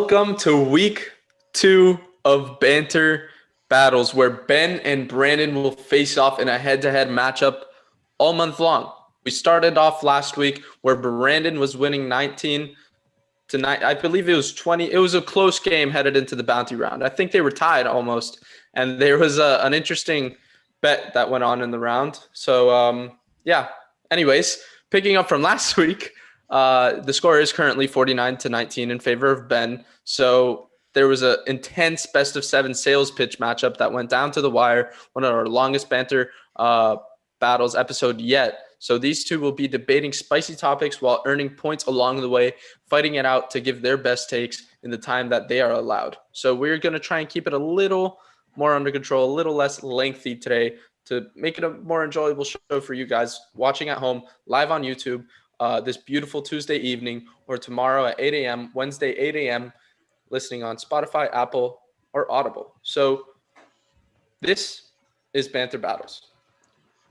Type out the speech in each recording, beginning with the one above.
Welcome to week 2 of Banter Battles, where Ben and Brandon will face off in a head-to-head matchup all month long. We started off last week where Brandon was winning 19 to 9. I believe it was 20. It was a close game headed into the bounty round. I think they were tied almost, and there was an interesting bet that went on in the round. So, yeah. Anyways, picking up from last week, the score is currently 49 to 19 in favor of Ben. So there was an intense best of 7 sales pitch matchup that went down to the wire, one of our longest banter battles episode yet. So these two will be debating spicy topics while earning points along the way, fighting it out to give their best takes in the time that they are allowed. So we're going to try and keep it a little more under control, a little less lengthy today to make it a more enjoyable show for you guys watching at home, live on YouTube, this beautiful Tuesday evening, or tomorrow at 8 a.m., Wednesday, 8 a.m., listening on Spotify, Apple, or Audible. So this is Banter Battles.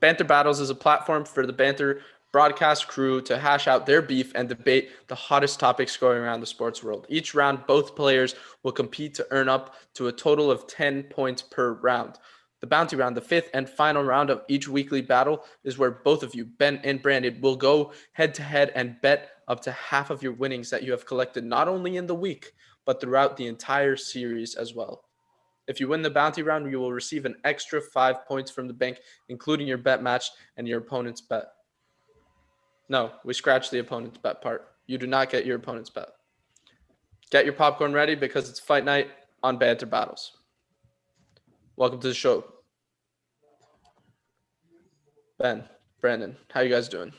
Banter Battles is a platform for the Banter broadcast crew to hash out their beef and debate the hottest topics going around the sports world. Each round, both players will compete to earn up to a total of 10 points per round. The bounty round, the fifth and final round of each weekly battle, is where both of you, Ben and Brandon, will go head-to-head and bet up to half of your winnings that you have collected not only in the week, but throughout the entire series as well. If you win the bounty round, you will receive an extra 5 points from the bank, including your bet match and your opponent's bet. No, we scratched the opponent's bet part. You do not get your opponent's bet. Get your popcorn ready because it's fight night on Banter Battles. Welcome to the show. Ben, Brandon, how you guys doing?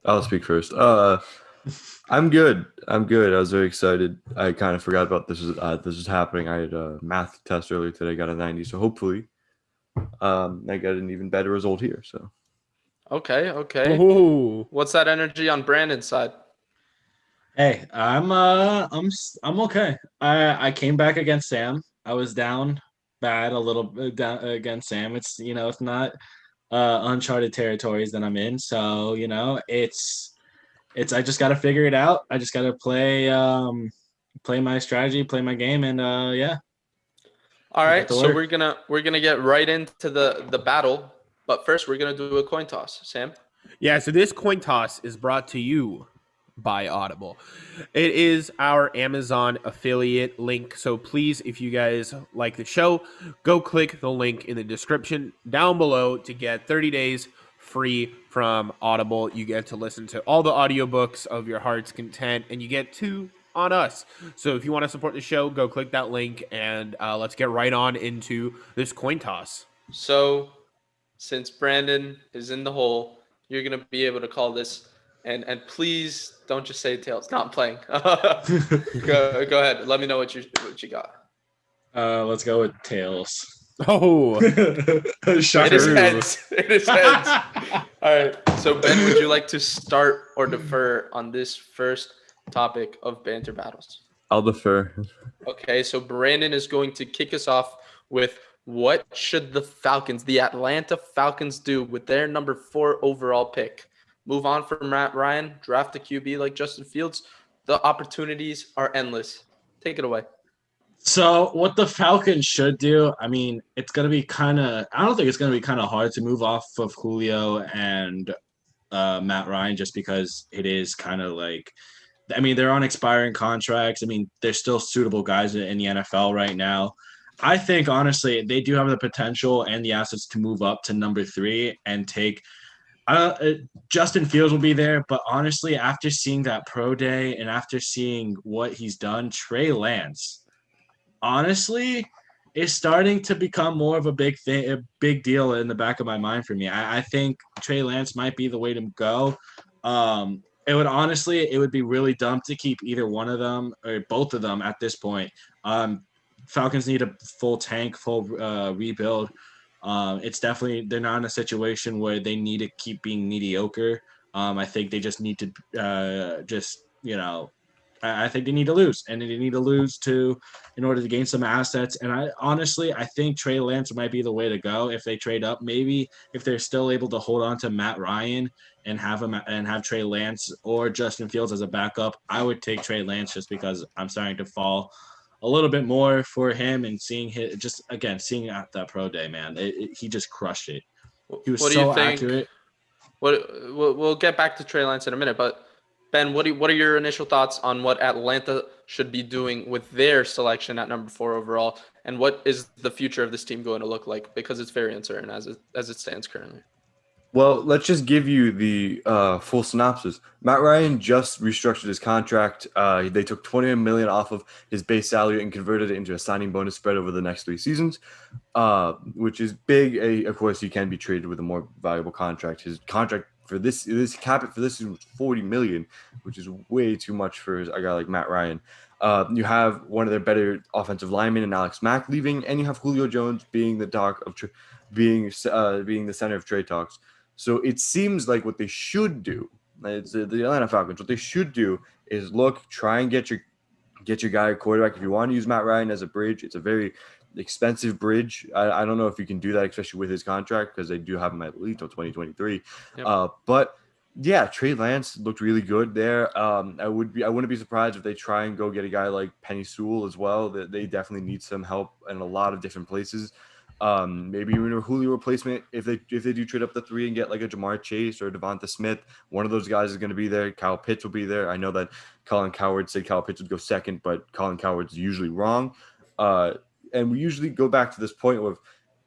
I'll speak first. I'm good. I was very excited. I kind of forgot about this is happening. I had a math test earlier today, got a 90, so hopefully I got an even better result here. So Okay. Ooh. What's that energy on Brandon's side? Hey, I'm okay. I came back against Sam. I was down bad a little bit down against Sam. It's not uncharted territories that I'm in. So, it's I just got to figure it out. I just got to play my strategy, play my game, and yeah. All right, so we're gonna get right into the battle, but first we're gonna do a coin toss. Sam? Yeah, so this coin toss is brought to you by Audible. It is our Amazon affiliate link. So please, if you guys like the show, go click the link in the description down below to get 30 days free from Audible. You get to listen to all the audiobooks of your heart's content, and you get 2 on us. So if you want to support the show, go click that link, and let's get right on into this coin toss. So since Brandon is in the hole, you're gonna be able to call this. And please don't just say tails. No, I'm playing. Go ahead. Let me know what you got. Let's go with tails. Oh, It is heads. It is heads. All right. So Ben, would you like to start or defer on this first topic of Banter Battles? I'll defer. Okay. So Brandon is going to kick us off with what should the Atlanta Falcons do with their number 4 overall pick? Move on from Matt Ryan, draft a QB like Justin Fields. The opportunities are endless. Take it away. So what the Falcons should do, I mean, it's going to be I don't think it's going to be kind of hard to move off of Julio and Matt Ryan just because it is kind of like, I mean, they're on expiring contracts. I mean, they're still suitable guys in the NFL right now. I think, honestly, they do have the potential and the assets to move up to number 3 and take Justin Fields will be there, but honestly, after seeing that pro day and after seeing what he's done, Trey Lance, honestly, is starting to become more of a big deal in the back of my mind for me. I think Trey Lance might be the way to go. It would be really dumb to keep either one of them or both of them at this point. Falcons need a full tank, full rebuild. It's definitely they're not in a situation where they need to keep being mediocre. I think they just need to I think they need to lose, and they need to lose in order to gain some assets. And I think Trey Lance might be the way to go if they trade up. Maybe if they're still able to hold on to Matt Ryan and have Trey Lance or Justin Fields as a backup, I would take Trey Lance just because I'm starting to fall a little bit more for him and seeing at that pro day, man, he just crushed it. He was What do you so think? accurate. We'll get back to Trey Lance in a minute, but Ben, what are your initial thoughts on what Atlanta should be doing with their selection at number 4 overall, and what is the future of this team going to look like? Because it's very uncertain as it stands currently. Well, let's just give you the full synopsis. Matt Ryan just restructured his contract. They took $20 million off of his base salary and converted it into a signing bonus spread over the next 3 seasons, which is big. Of course, he can be traded with a more valuable contract. His contract for this cap it for this season was $40 million, which is way too much for a guy like Matt Ryan. You have one of their better offensive linemen in Alex Mack leaving, and you have Julio Jones being the being the center of trade talks. So it seems like what they should do, it's the Atlanta Falcons, what they should do is try and get your guy a quarterback. If you want to use Matt Ryan as a bridge, it's a very expensive bridge. I don't know if you can do that, especially with his contract, because they do have him at least until 2023. Yep. But yeah, Trey Lance looked really good there. I wouldn't be surprised if they try and go get a guy like Penny Sewell as well. They definitely need some help in a lot of different places. Maybe even a Julio replacement if they do trade up the 3 and get like a Jamar Chase or Devonta Smith. One of those guys is going to be there. Kyle Pitts will be there. I know that Colin Cowherd said Kyle Pitts would go second, but Colin Cowherd's usually wrong. And we usually go back to this point of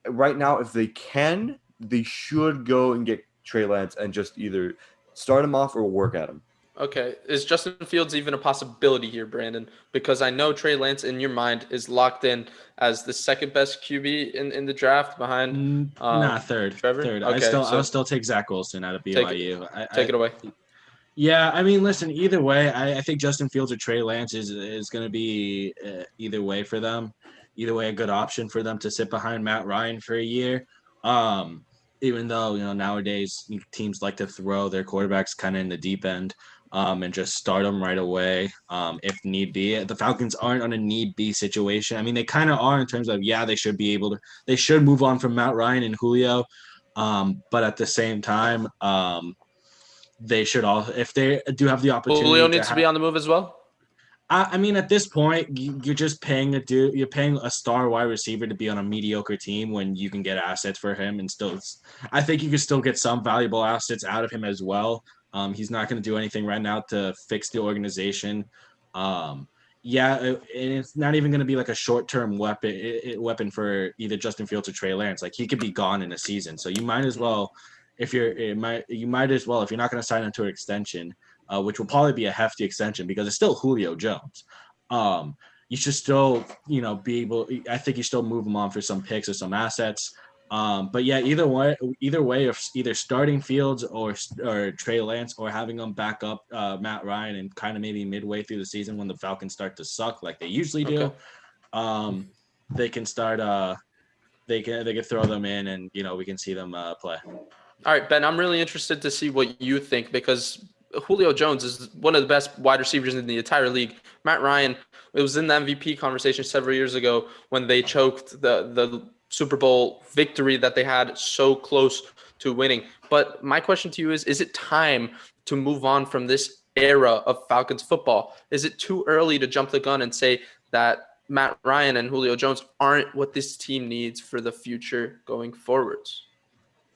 right now, if they can, they should go and get Trey Lance and just either start him off or work at him. Okay. Is Justin Fields even a possibility here, Brandon? Because I know Trey Lance in your mind is locked in as the second best QB in the draft behind Third. Trevor. Third. Okay, I'll still take Zach Wilson out of BYU. Take it away. Yeah, I mean, listen. Either way, I think Justin Fields or Trey Lance is going to be either way for them. Either way, a good option for them to sit behind Matt Ryan for a year. Even though nowadays teams like to throw their quarterbacks kind of in the deep end. And just start them right away if need be. The Falcons aren't on a need be situation. I mean, they kind of are in terms of, they should move on from Matt Ryan and Julio. But at the same time, they should also, if they do have the opportunity. Julio needs to be on the move as well. I mean, at this point, you're just paying you're paying a star wide receiver to be on a mediocre team when you can get assets for him, and I think you can still get some valuable assets out of him as well. He's not going to do anything right now to fix the organization. And it's not even going to be like a short-term weapon for either Justin Fields or Trey Lance. Like, he could be gone in a season, so you might as well, if you're not going to sign him to an extension, which will probably be a hefty extension because it's still Julio Jones. You should still, be able. I think you still move him on for some picks or some assets. But yeah, either way, of either starting Fields or Trey Lance or having them back up Matt Ryan and kind of maybe midway through the season when the Falcons start to suck like they usually do, they can start. They can throw them in and we can see them play. All right, Ben, I'm really interested to see what you think because Julio Jones is one of the best wide receivers in the entire league. Matt Ryan, it was in the MVP conversation several years ago when they choked the Super Bowl victory that they had so close to winning. But my question to you is it time to move on from this era of Falcons football? Is it too early to jump the gun and say that Matt Ryan and Julio Jones aren't what this team needs for the future going forwards?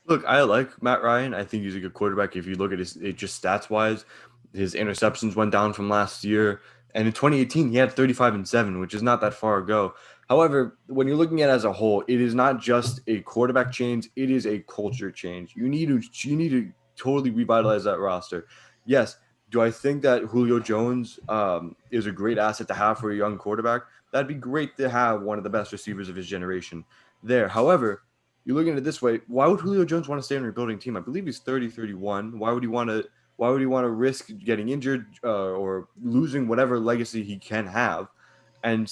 Look, I like Matt Ryan. I think he's a good quarterback. If you look at it just stats-wise, his interceptions went down from last year. And in 2018, he had 35-7, which is not that far ago. However, when you're looking at it as a whole, it is not just a quarterback change. It is a culture change. You need to totally revitalize that roster. Yes, do I think that Julio Jones is a great asset to have for a young quarterback? That'd be great to have one of the best receivers of his generation there. However, you're looking at it this way. Why would Julio Jones want to stay on a rebuilding team? I believe he's 30-31. Why would he want to risk getting injured or losing whatever legacy he can have and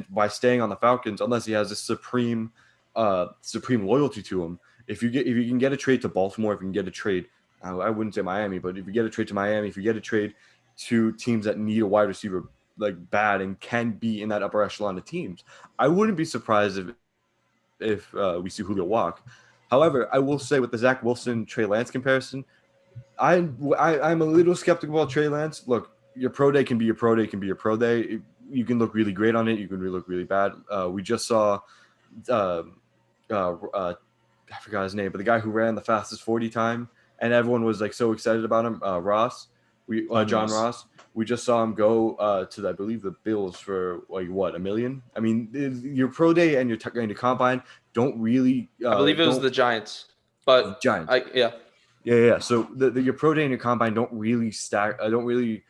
by staying on the Falcons unless he has a supreme loyalty to him? If you can get a trade to Baltimore, if you can get a trade, I wouldn't say Miami, but if you get a trade to Miami, if you get a trade to teams that need a wide receiver like bad and can be in that upper echelon of teams. I wouldn't be surprised if we see Julio walk. However, I will say with the Zach Wilson Trey Lance comparison, I'm a little skeptical about Trey Lance. Look, your pro day can be your pro day, can be your pro day. You can look really great on it. You can really look really bad. We just saw, I forgot his name, but the guy who ran the fastest 40 time, and everyone was like so excited about him. John Ross. We just saw him go to, I believe, the Bills for like what, $1 million. I mean, your pro day and your combine don't really. I believe it was the Giants, but Giants. Yeah. So your pro day and your combine don't really stack. Don't really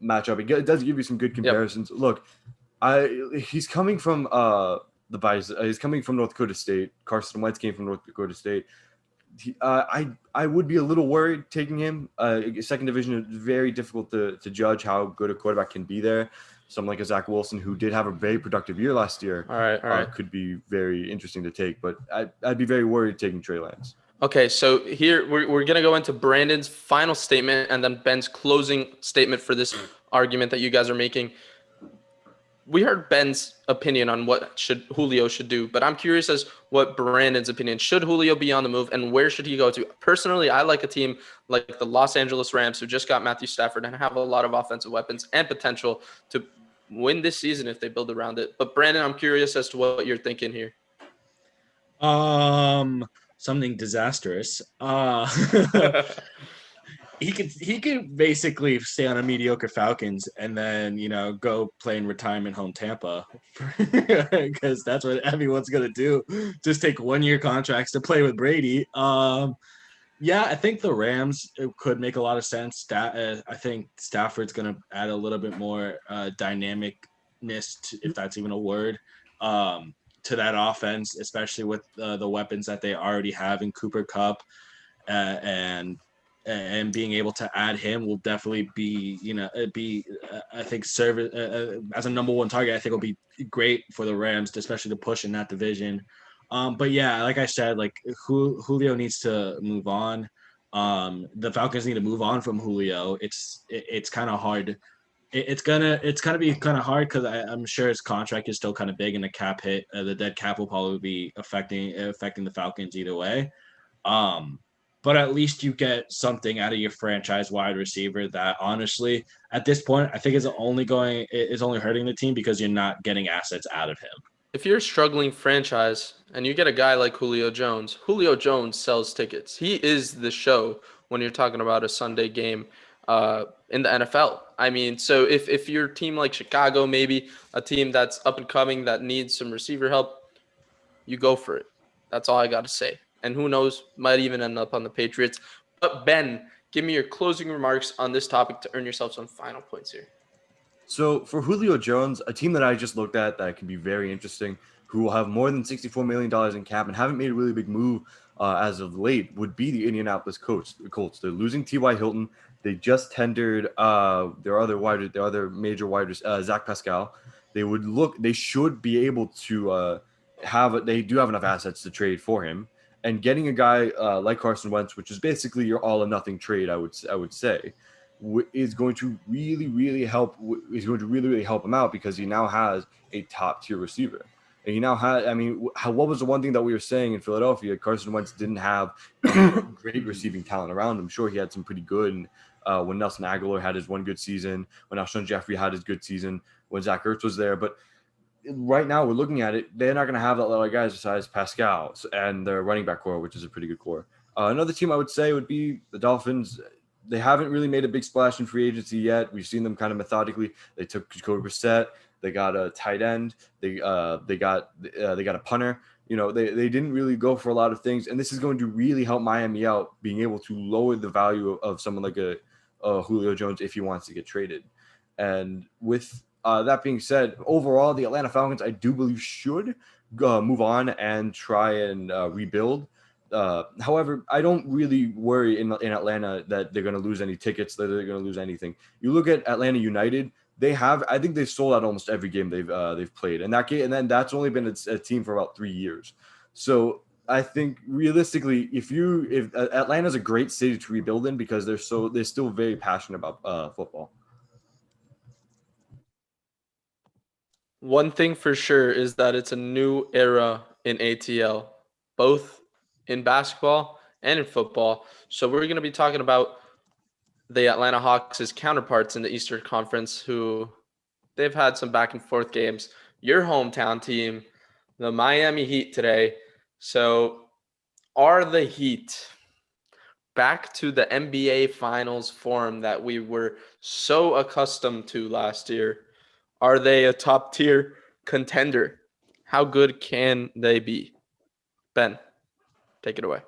match up. It does give you some good comparisons. Yep. Look, he's coming from the bias. He's coming from North Dakota State. Carson Wentz came from North Dakota State. I would be a little worried taking him. Second division is very difficult to judge how good a quarterback can be there. Someone like a Zach Wilson, who did have a very productive year last year, all right. Could be very interesting to take. But I'd be very worried taking Trey Lance. Okay, so here we're going to go into Brandon's final statement and then Ben's closing statement for this argument that you guys are making. We heard Ben's opinion on what Julio should do, but I'm curious as what Brandon's opinion. Should Julio be on the move and where should he go to? Personally, I like a team like the Los Angeles Rams, who just got Matthew Stafford and have a lot of offensive weapons and potential to win this season if they build around it. But Brandon, I'm curious as to what you're thinking here. Something disastrous. He could basically stay on a mediocre Falcons and then, go play in retirement home Tampa, because that's what everyone's gonna do. Just take 1-year contracts to play with Brady. I think the Rams could make a lot of sense. I think Stafford's gonna add a little bit more dynamicness, if that's even a word, to that offense, especially with the weapons that they already have in Cooper Kupp, and being able to add him will definitely be, I think, serve as a number one target. I think will be great for the Rams, especially to push in that division. But yeah, like I said, like Julio needs to move on. The Falcons need to move on from Julio. It's kind of hard. It's gonna be kind of hard because I'm sure his contract is still kind of big, and the cap hit, the dead cap will probably be affecting the Falcons either way. But at least you get something out of your franchise wide receiver that, honestly, at this point, I think is only hurting the team because you're not getting assets out of him. If you're a struggling franchise and you get a guy like Julio Jones sells tickets. He is the show when you're talking about a Sunday game in the NFL. I mean, so if your team like Chicago, maybe a team that's up and coming that needs some receiver help, you go for it. That's all I got to say. And who knows, might even end up on the Patriots. But Ben, give me your closing remarks on this topic to earn yourself some final points here. So for Julio Jones, a team that I just looked at that can be very interesting, who will have more than $64 million in cap and haven't made a really big move as of late, would be the Indianapolis Colts. They're losing T.Y. Hilton. They just tendered their other major wide Zach Pascal. They should be able to they do have enough assets to trade for him. And getting a guy like Carson Wentz, which is basically your all or nothing trade, I would say, is going to really, really help. Is going to really, really help him out because he now has a top tier receiver. And he now has. I mean, what was the one thing that we were saying in Philadelphia? Carson Wentz didn't have great receiving talent around him. Sure, he had some pretty good. And, when Nelson Aguilar had his one good season, when Alshon Jeffrey had his good season, when Zach Ertz was there, but right now we're looking at it, they're not going to have that lot of guys besides Pascal and their running back core, which is a pretty good core. Another team I would say would be the Dolphins. They haven't really made a big splash in free agency yet. We've seen them kind of methodically. They took Jacoby Brissett. They got a tight end. They got a punter. They didn't really go for a lot of things, and this is going to really help Miami out, being able to lower the value of someone like a Julio Jones if he wants to get traded. And with that being said, overall, the Atlanta Falcons, I do believe, should move on and try and rebuild. However, I don't really worry in Atlanta that they're going to lose any tickets, that they're going to lose anything. You look at Atlanta United; I think they've sold out almost every game they've played, and that game, and then that's only been a team for about 3 years. So I think realistically, if Atlanta's a great city to rebuild in because they're still very passionate about football. One thing for sure is that it's a new era in ATL, both in basketball and in football. So we're going to be talking about the Atlanta Hawks' counterparts in the Eastern Conference, who they've had some back and forth games. Your hometown team, the Miami Heat today. So are the Heat back to the NBA Finals form that we were so accustomed to last year? Are they a top tier contender? How good can they be? Ben, take it away.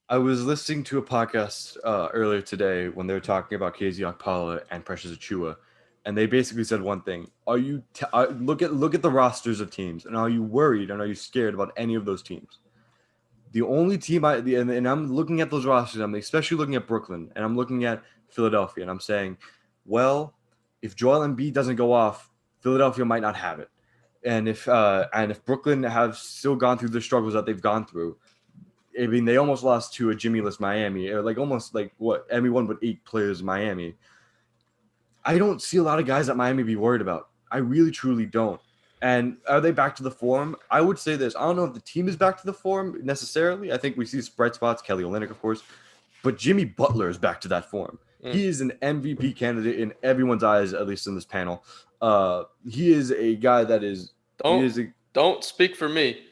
I was listening to a podcast earlier today when they were talking about KZ Okpala and Precious Achua, and they basically said one thing: Are you look at the rosters of teams, and are you worried and are you scared about any of those teams? The only team and I'm looking at those rosters, I'm especially looking at Brooklyn, and I'm looking at Philadelphia, and I'm saying, well, if Joel Embiid doesn't go off, Philadelphia might not have it, and if Brooklyn have still gone through the struggles that they've gone through. I mean, they almost lost to a Jimmy-less Miami, or almost what everyone but 8 players in Miami. I don't see a lot of guys that Miami be worried about. I really, truly don't. And are they back to the form? I would say this. I don't know if the team is back to the form necessarily. I think we see bright spots, Kelly Olynyk, of course. But Jimmy Butler is back to that form. He is an MVP candidate in everyone's eyes, at least in this panel. He is a guy that is... Don't speak for me.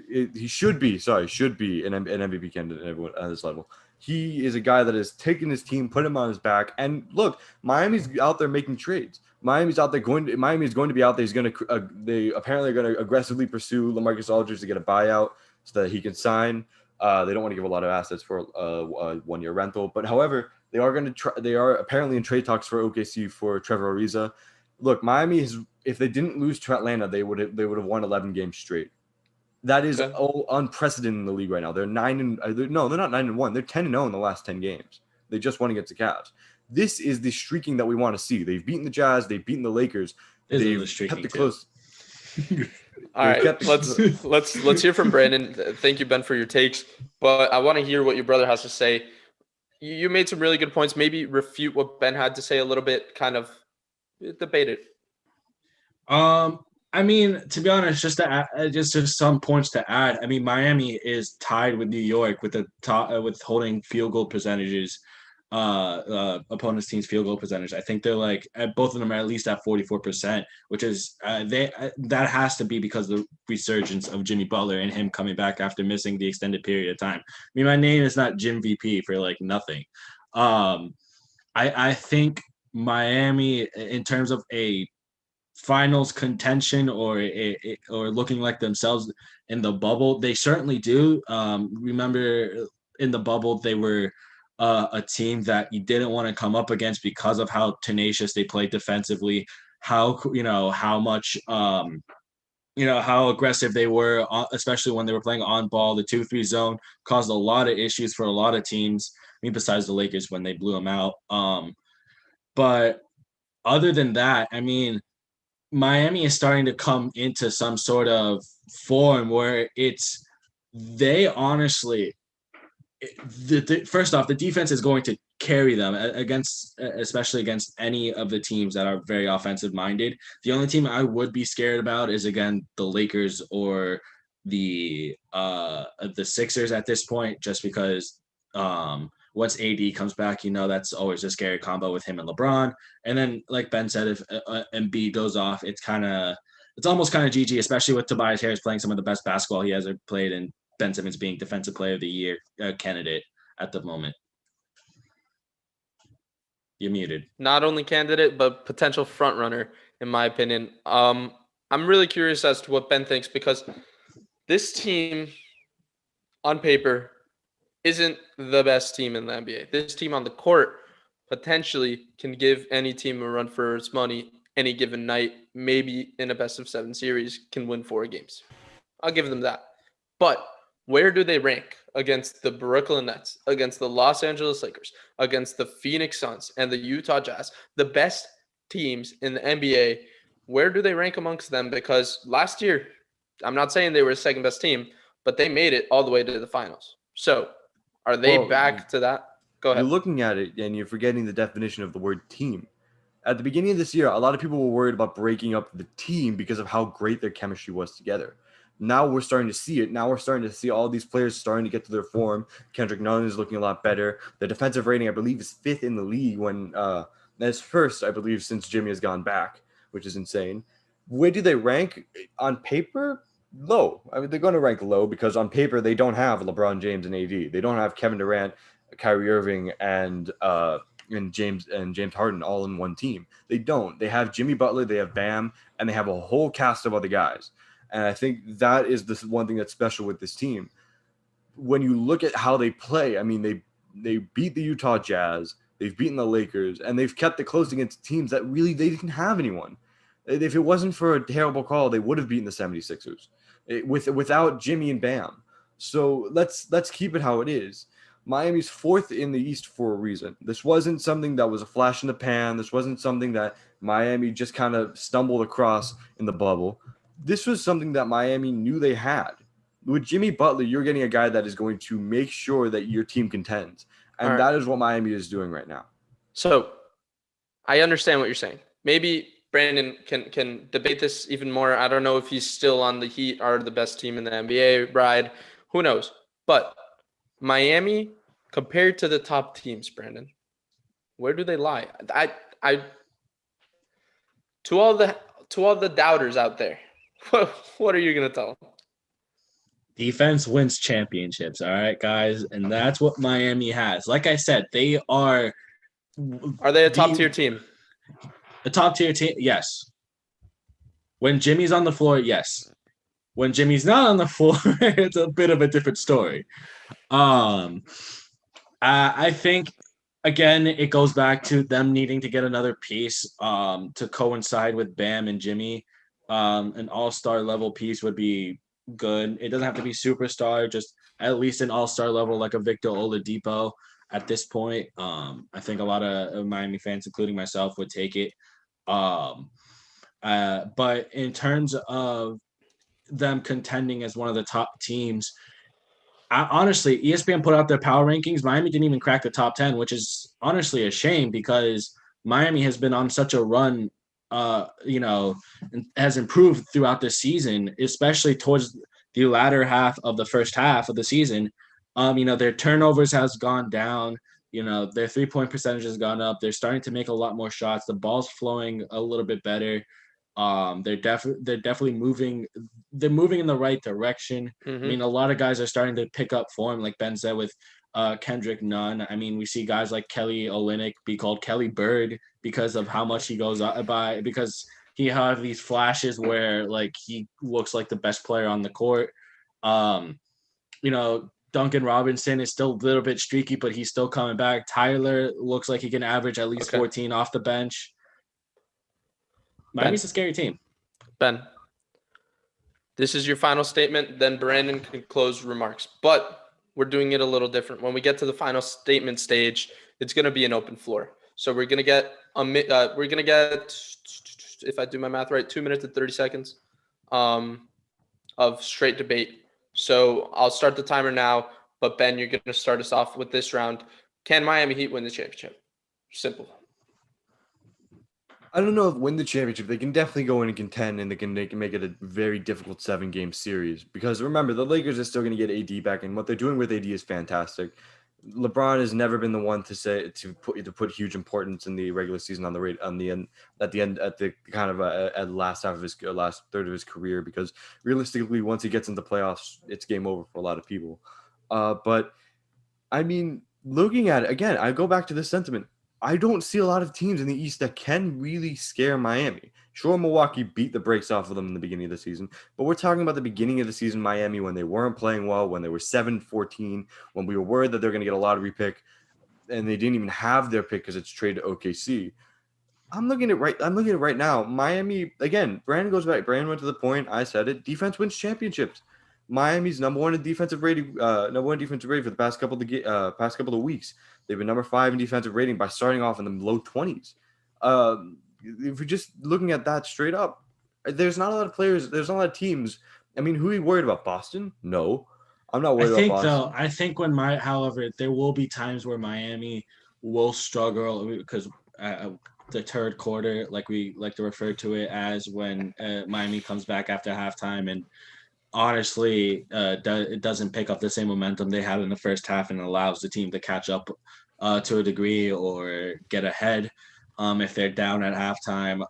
He should be an MVP candidate everyone at this level. He is a guy that has taken his team, put him on his back, and look, Miami's out there making trades. Miami is going to be out there. They apparently are going to aggressively pursue LaMarcus Aldridge to get a buyout so that he can sign. They don't want to give a lot of assets for a 1-year rental, but however, they are apparently in trade talks for OKC for Trevor Ariza. Look, Miami if they didn't lose to Atlanta, they would have won 11 games straight. That is unprecedented in the league right now. They're they're not 9-1. They're 10-0 in the last 10 games. They just won against the Cavs. This is the streaking that we want to see. They've beaten the Jazz. They've beaten the Lakers. They've kept it close. All right, let's hear from Brandon. Thank you, Ben, for your takes. But I want to hear what your brother has to say. You made some really good points. Maybe refute what Ben had to say a little bit. Kind of debate it. I mean, to be honest, just some points to add. I mean, Miami is tied with New York with the top with holding field goal percentages, opponents' team's field goal percentage. I think they're both of them are at least at 44%, which is that has to be because of the resurgence of Jimmy Butler and him coming back after missing the extended period of time. I mean, my name is not Jim VP for nothing. I think Miami, in terms of a finals contention or looking like themselves in the bubble, they certainly do. Remember in the bubble, they were a team that you didn't want to come up against because of how tenacious they played defensively, how much how aggressive they were, especially when they were playing on ball. The 2-3 zone caused a lot of issues for a lot of teams. I mean, besides the Lakers when they blew them out. But other than that, I mean, Miami is starting to come into some sort of form where they honestly, first off, the defense is going to carry them especially against any of the teams that are very offensive minded. The only team I would be scared about is, again, the Lakers or the Sixers at this point, just because once AD comes back, that's always a scary combo with him and LeBron. And then, like Ben said, if Embiid goes off, it's almost kind of GG, especially with Tobias Harris playing some of the best basketball he has ever played, and Ben Simmons being Defensive Player of the Year candidate at the moment. You're muted. Not only candidate, but potential front runner, in my opinion. I'm really curious as to what Ben thinks, because this team, on paper, isn't the best team in the NBA. This team on the court potentially can give any team a run for its money any given night. Maybe in a best-of-7 series can win 4 games. I'll give them that. But where do they rank against the Brooklyn Nets, against the Los Angeles Lakers, against the Phoenix Suns and the Utah Jazz, the best teams in the NBA? Where do they rank amongst them? Because last year, I'm not saying they were the second best team, but they made it all the way to the finals. So are they Well, back to that? Go ahead. You're looking at it and you're forgetting the definition of the word team. At the beginning of this year, a lot of people were worried about breaking up the team because of how great their chemistry was together. Now we're starting to see it. Now we're starting to see all these players starting to get to their form. Kendrick Nunn is looking a lot better. The defensive rating, I believe, is 5th in the league when that's first, I believe, since Jimmy has gone back, which is insane. Where do they rank on paper? Low. I mean, they're going to rank low because on paper they don't have LeBron James and AD. They don't have Kevin Durant, Kyrie Irving, and James Harden all in one team. They don't. They have Jimmy Butler, they have Bam, and they have a whole cast of other guys. And I think that is the one thing that's special with this team. When you look at how they play, I mean, they beat the Utah Jazz, they've beaten the Lakers, and they've kept it close against teams that really they didn't have anyone. If it wasn't for a terrible call, they would have beaten the 76ers without Jimmy and Bam. So let's keep it how it is. Miami's 4th in the East for a reason. This wasn't something that was a flash in the pan. This wasn't something that Miami just kind of stumbled across in the bubble. This was something that Miami knew they had. With Jimmy Butler, you're getting a guy that is going to make sure that your team contends. And that is what Miami is doing right now. So I understand what you're saying. Maybe Brandon can debate this even more. I don't know if he's still on the Heat are the best team in the NBA ride. Who knows? But Miami, compared to the top teams, Brandon, where do they lie? To all the doubters out there, what are you gonna tell them? Defense wins championships, all right, guys, and that's what Miami has. Like I said, they are. Are they a top-tier team? A top-tier team, yes. When Jimmy's on the floor, yes. When Jimmy's not on the floor, it's a bit of a different story. I think again, it goes back to them needing to get another piece to coincide with Bam and Jimmy. An all-star level piece would be good. It doesn't have to be superstar, just at least an all-star level like a Victor Oladipo at this point. I think a lot of Miami fans, including myself, would take it. But in terms of them contending as one of the top teams, honestly, ESPN put out their power rankings. Miami didn't even crack the top 10, which is honestly a shame because Miami has been on such a run, and has improved throughout the season, especially towards the latter half of the first half of the season. Their turnovers has gone down. Their 3-point percentage has gone up. They're starting to make a lot more shots. The ball's flowing a little bit better. They're definitely moving. They're moving in the right direction. Mm-hmm. I mean, a lot of guys are starting to pick up form, like Ben said with Kendrick Nunn. I mean, we see guys like Kelly Olynyk be called Kelly Bird because of how much he goes by, because he has these flashes where like he looks like the best player on the court. Duncan Robinson is still a little bit streaky, but he's still coming back. Tyler looks like he can average at least 14 off the bench. Miami's a scary team. Ben, this is your final statement. Then Brandon can close remarks. But we're doing it a little different. When we get to the final statement stage, it's going to be an open floor. So we're going to get if I do my math right, 2 minutes and 30 seconds of straight debate. So I'll start the timer now. But Ben, you're going to start us off with this round. Can Miami Heat win the championship? Simple. I don't know if win the championship. They can definitely go in and contend, and they can make it a very difficult 7-game series. Because remember, the Lakers are still going to get AD back, and what they're doing with AD is fantastic. LeBron has never been the one to put huge importance in the regular season at the last third of his career, because realistically, once he gets into playoffs, it's game over for a lot of people. But I mean, looking at it again, I go back to this sentiment. I don't see a lot of teams in the East that can really scare Miami. Sure, Milwaukee beat the brakes off of them in the beginning of the season, but we're talking about the beginning of the season, Miami, when they weren't playing well, when they were 7-14, when we were worried that they're going to get a lottery pick, and they didn't even have their pick because it's traded to OKC. I'm looking at it right now. Miami, again, Brandon went to the point. I said it. Defense wins championships. Miami's number one defensive rating for the past couple of weeks. They've been number 5 in defensive rating by starting off in the low 20s. If you're just looking at that straight up, there's not a lot of players. There's not a lot of teams. I mean, who are you worried about? Boston? No. I'm not worried about Boston. I think however, there will be times where Miami will struggle because the third quarter, like we like to refer to it as, when Miami comes back after halftime and honestly, it doesn't pick up the same momentum they had in the first half and allows the team to catch up to a degree or get ahead if they're down at halftime.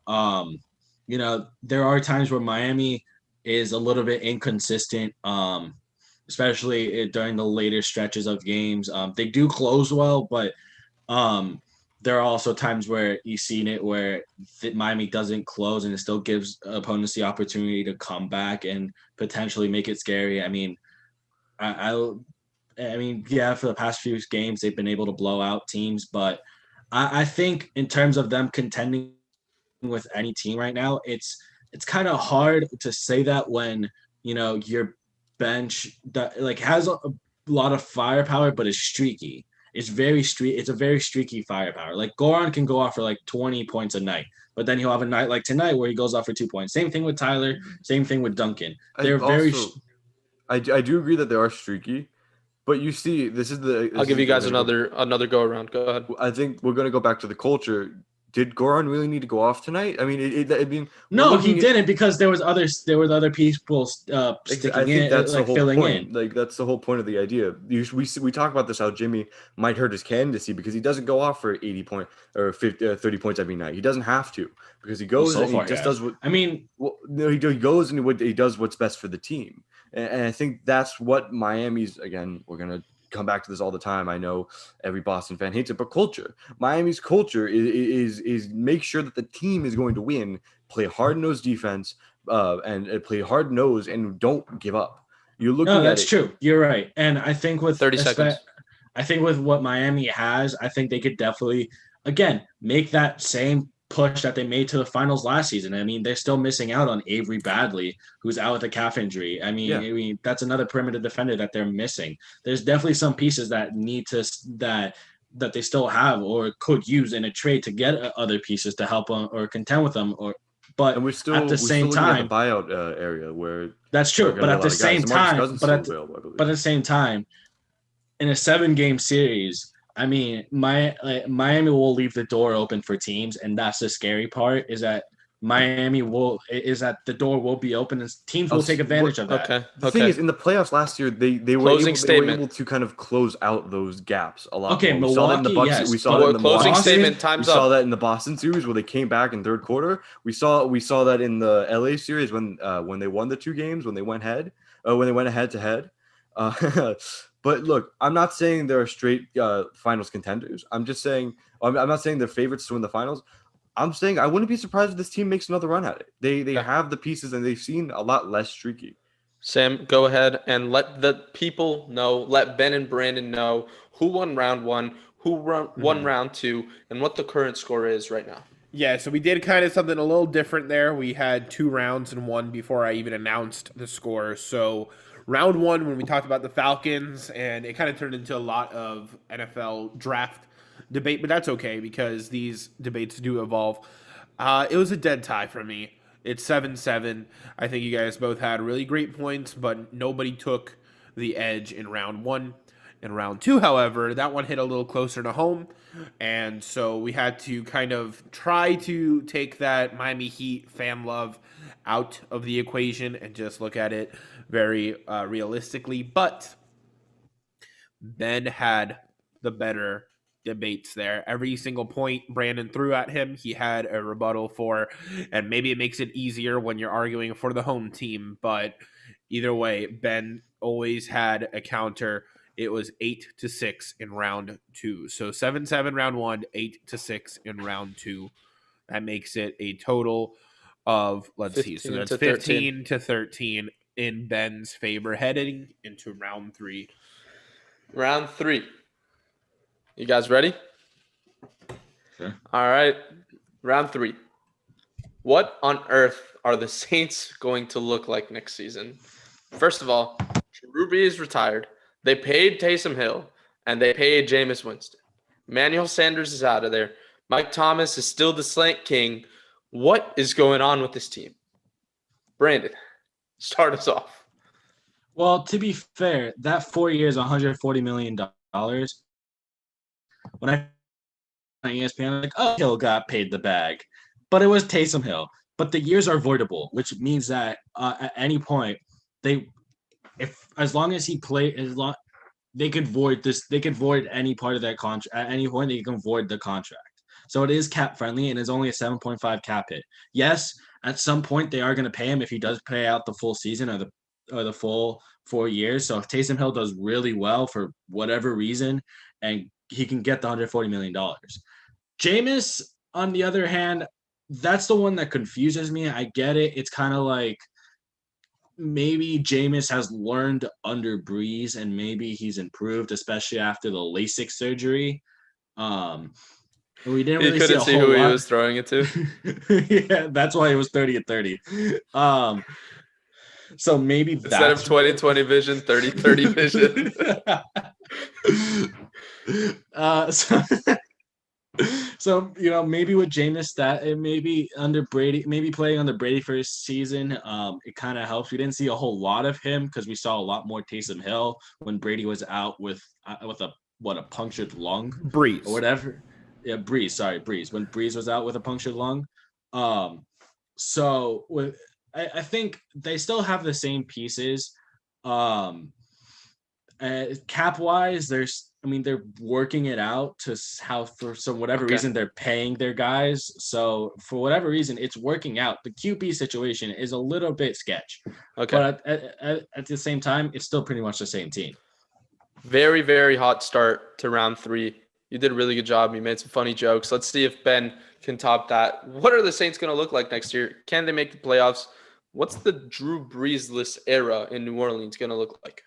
There are times where Miami is a little bit inconsistent, especially during the later stretches of games. They do close well, but um, there are also times where you've seen it where Miami doesn't close and it still gives opponents the opportunity to come back and potentially make it scary. I mean, yeah, for the past few games they've been able to blow out teams, but I think in terms of them contending with any team right now, it's kind of hard to say that when your bench that like has a lot of firepower but is streaky. It's a very streaky firepower. Like Goran can go off for like 20 points a night, but then he'll have a night like tonight where he goes off for 2 points. Same thing with Tyler. Same thing with Duncan. They're I do agree that they are streaky, but you see, I'll give you guys another go around. Go ahead. I think we're going to go back to the culture. Did Goran really need to go off tonight? I mean, no, he didn't, because there was other people sticking I think that's the whole filling point. in. Like that's the whole point of the idea. We talk about this, how Jimmy might hurt his candidacy because he doesn't go off for 80 points or 30 points every night. He doesn't have to, because he goes and he just does what. I mean, he goes and he does what's best for the team, and I think that's what Miami's. Again, we're gonna come back to this all the time. I know every Boston fan hates it, but culture. Miami's culture is make sure that the team is going to win, play hard-nosed defense, and play hard-nosed and don't give up. You're looking at that's true. You're right. And I think with 30 seconds. I think with what Miami has, I think they could definitely, again, make that same push that they made to the finals last season. I mean, they're still missing out on Avery Bradley, who's out with a calf injury. I mean, that's another perimeter defender that they're missing. There's definitely some pieces that need to that they still have or could use in a trade to get other pieces to help them or contend with them. But and we're still at the same time, in the buyout area where that's true. But at the same time, at the same time, in a 7-game series, I mean, Miami will leave the door open for teams, and that's the scary part. Is that the door will be open, and teams will take advantage of that. Okay. The thing is, in the playoffs last year, they were able to kind of close out those gaps a lot. Okay, more. We saw that in the Bucks. Yes, we saw that in the closing series. statement. Time's up. We saw that up. in the Boston series where they came back in third quarter. We saw that in the LA series when they won the 2 games, when they went ahead to head. But look, I'm not saying they're straight finals contenders. I'm just saying I'm not saying they're favorites to win the finals. I'm saying I wouldn't be surprised if this team makes another run at it. They have the pieces, and they've seen a lot less streaky. Sam, go ahead and let the people know, let Ben and Brandon know who won round 1, who won round 2, and what the current score is right now. Yeah, so we did kind of something a little different there. We had 2 rounds and 1 before I even announced the score. So round 1, when we talked about the Falcons, and it kind of turned into a lot of NFL draft debate, but that's okay because these debates do evolve. It was a dead tie for me. It's 7-7. I think you guys both had really great points, but nobody took the edge in round 1. In round 2, however, that one hit a little closer to home, and so we had to kind of try to take that Miami Heat fan love out of the equation and just look at it very realistically. But Ben had the better debates there. Every single point Brandon threw at him, he had a rebuttal for, and maybe it makes it easier when you're arguing for the home team, but either way, Ben always had a counter. It was 8-6 in round 2. So 7-7 round 1, 8-6 in round 2. That makes it a total of, let's see, so that's 15-13 in Ben's favor heading into round 3. Round 3. You guys ready? Sure. All right. Round 3. What on earth are the Saints going to look like next season? First of all, Drew Brees retired. They paid Taysom Hill, and they paid Jameis Winston. Emmanuel Sanders is out of there. Mike Thomas is still the slant king. What is going on with this team? Brandon, start us off. Well, to be fair, that 4 years, $140 million. When I on ESPN, like, oh, Hill got paid the bag, but it was Taysom Hill. But the years are voidable, which means that at any point they, if as long as he played, as long they could void this, they could void any part of that contract at any point. They can void the contract. So it is cap friendly and it's only a 7.5 cap hit. Yes, at some point they are going to pay him if he does pay out the full season or the full 4 years. So if Taysom Hill does really well for whatever reason, and he can get the $140 million. Jameis, on the other hand, that's the one that confuses me. I get it. It's kind of like maybe Jameis has learned under Breeze and maybe he's improved, especially after the LASIK surgery. We didn't He really see couldn't a see whole who he lot. was throwing it to. Yeah, that's why it was 30 and 30. So maybe Instead of that's 20/20 vision, 30/30 vision. So so maybe with Jameis that it maybe under Brady, maybe playing under Brady first season, it kind of helps. We didn't see a whole lot of him because we saw a lot more Taysom Hill when Brady was out with a punctured lung Breeze. or whatever. Yeah, Breeze. Sorry, Breeze. When Breeze was out with a punctured lung. So with I think they still have the same pieces. Cap wise, they're working it out to how for some whatever Okay. reason they're paying their guys. So for whatever reason, it's working out. The QB situation is a little bit sketch, Okay. but at the same time, it's still pretty much the same team. Very, very hot start to round 3. You did a really good job. You made some funny jokes. Let's see if Ben can top that. What are the Saints going to look like next year? Can they make the playoffs? What's the Drew Brees-less era in New Orleans going to look like?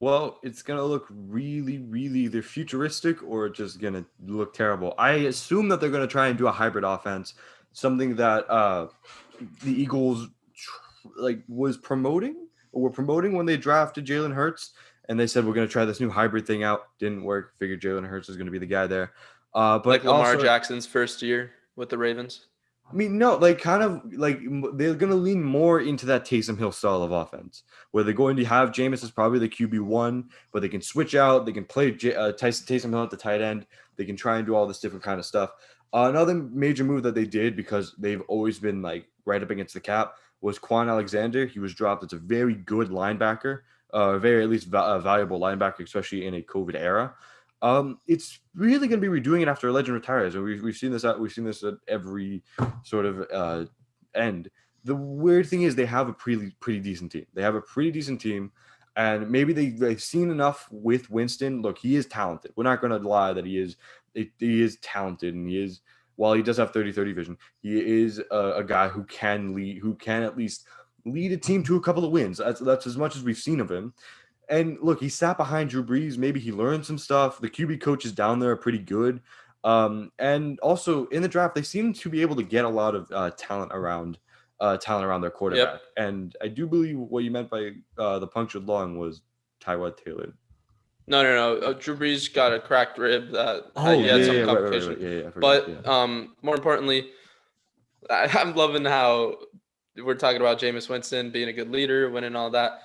Well, it's gonna look really, really either futuristic or just gonna look terrible. I assume that they're gonna try and do a hybrid offense, something that the Eagles were promoting when they drafted Jalen Hurts, and they said we're gonna try this new hybrid thing out. Didn't work. Figured Jalen Hurts was gonna be the guy there. But Like Lamar also, Jackson's first year with the Ravens? I mean, no, they're going to lean more into that Taysom Hill style of offense, where they're going to have Jameis as probably the QB1, but they can switch out. They can play Taysom Hill at the tight end. They can try and do all this different kind of stuff. Another major move that they did, because they've always been right up against the cap, was Quan Alexander. He was dropped as a very good linebacker, very at least valuable linebacker, especially in a COVID era. It's really going to be redoing it after a legend retires. And we've seen this at every sort of end. The weird thing is they have a pretty decent team. They have a pretty decent team, and maybe they've seen enough with Winston. Look, he is talented. We're not going to lie that he is talented, and he is. While he does have 30/30 vision, he is a guy who can at least lead a team to a couple of wins. That's as much as we've seen of him. And look, he sat behind Drew Brees. Maybe he learned some stuff. The QB coaches down there are pretty good. And also in the draft, they seem to be able to get a lot of talent around their quarterback. Yep. And I do believe what you meant by the punctured lung was Tyrod Taylor. No. Drew Brees got a cracked rib. He had some complication. Right. I forgot, But more importantly, I'm loving how we're talking about Jameis Winston being a good leader, winning all that.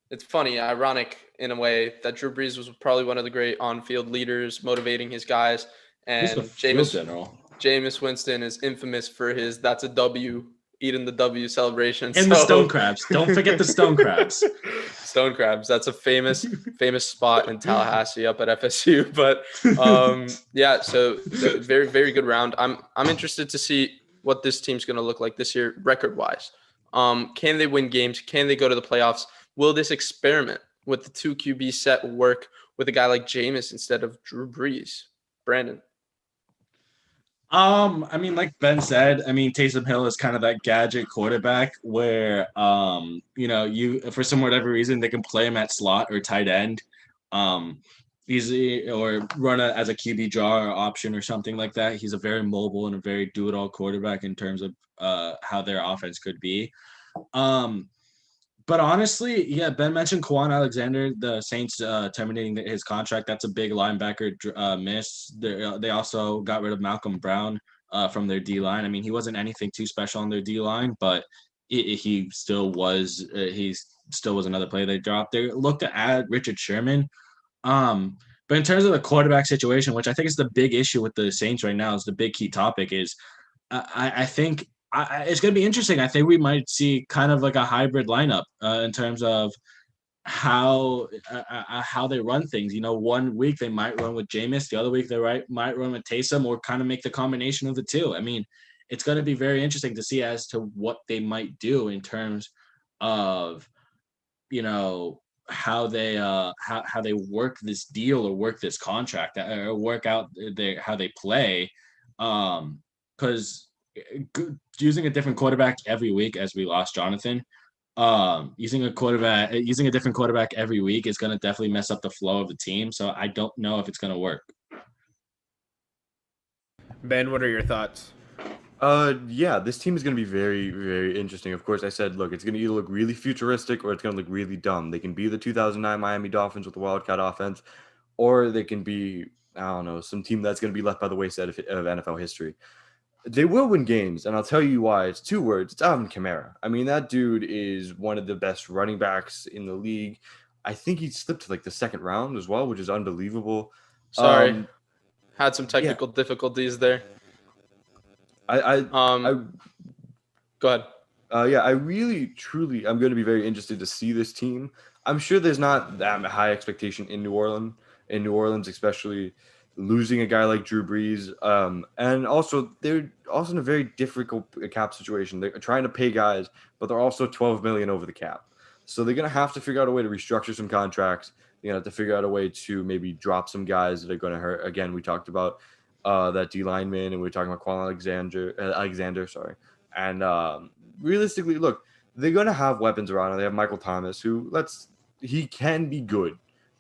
It's funny, ironic in a way that Drew Brees was probably one of the great on-field leaders, motivating his guys. And Jameis Winston is infamous for his "that's a W" eating the W celebration. And the stone crabs. Don't forget the stone crabs. Stone crabs. That's a famous spot in Tallahassee up at FSU. But so very, very good round. I'm interested to see what this team's going to look like this year record-wise. Can they win games? Can they go to the playoffs? Will this experiment with the 2 QB set work with a guy like Jameis instead of Drew Brees? Brandon. Like Ben said, Taysom Hill is kind of that gadget quarterback where, you for some whatever reason they can play him at slot or tight end, or run as a QB draw or option or something like that. He's a very mobile and a very do-it-all quarterback in terms of how their offense could be. But honestly, yeah, Ben mentioned Quan Alexander, the Saints terminating his contract. That's a big linebacker miss. They also got rid of Malcolm Brown from their D-line. He wasn't anything too special on their D-line, but he still was. He's still was another play they dropped. They looked to add Richard Sherman. But in terms of the quarterback situation, which I think is the big issue with the Saints right now, is the big key topic is I think it's going to be interesting. I think we might see kind of like a hybrid lineup in terms of how they run things. You know, one week they might run with Jameis, the other week they might run with Taysom, or kind of make the combination of the two. I mean, it's going to be very interesting to see as to what they might do in terms of, you know, how they work this deal or work this contract or work out how they play. Because using a different quarterback every week, as we lost Jonathan, using a different quarterback every week is going to definitely mess up the flow of the team. So I don't know if it's going to work. Ben, what are your thoughts? Yeah, this team is going to be very, very interesting. Of course, I said, look, it's going to either look really futuristic or it's going to look really dumb. They can be the 2009 Miami Dolphins with the Wildcat offense, or they can be, I don't know, some team that's going to be left by the wayside of NFL history. They will win games, and I'll tell you why. It's two words. It's Alvin Kamara. I mean, that dude is one of the best running backs in the league. I think he slipped to like the second round as well, which is unbelievable. Sorry, had some technical difficulties there. I Go ahead. I really, truly, I'm going to be very interested to see this team. I'm sure there's not that high expectation in New Orleans, especially losing a guy like Drew Brees. And also, they're also in a very difficult cap situation. They're trying to pay guys, but they're also $12 million over the cap. So they're going to have to figure out a way to restructure some contracts. They're going to have to figure out a way to maybe drop some guys that are going to hurt. Again, we talked about that D lineman, and we were talking about Quan Alexander, sorry. And realistically, look, they're going to have weapons around. They have Michael Thomas, he can be good.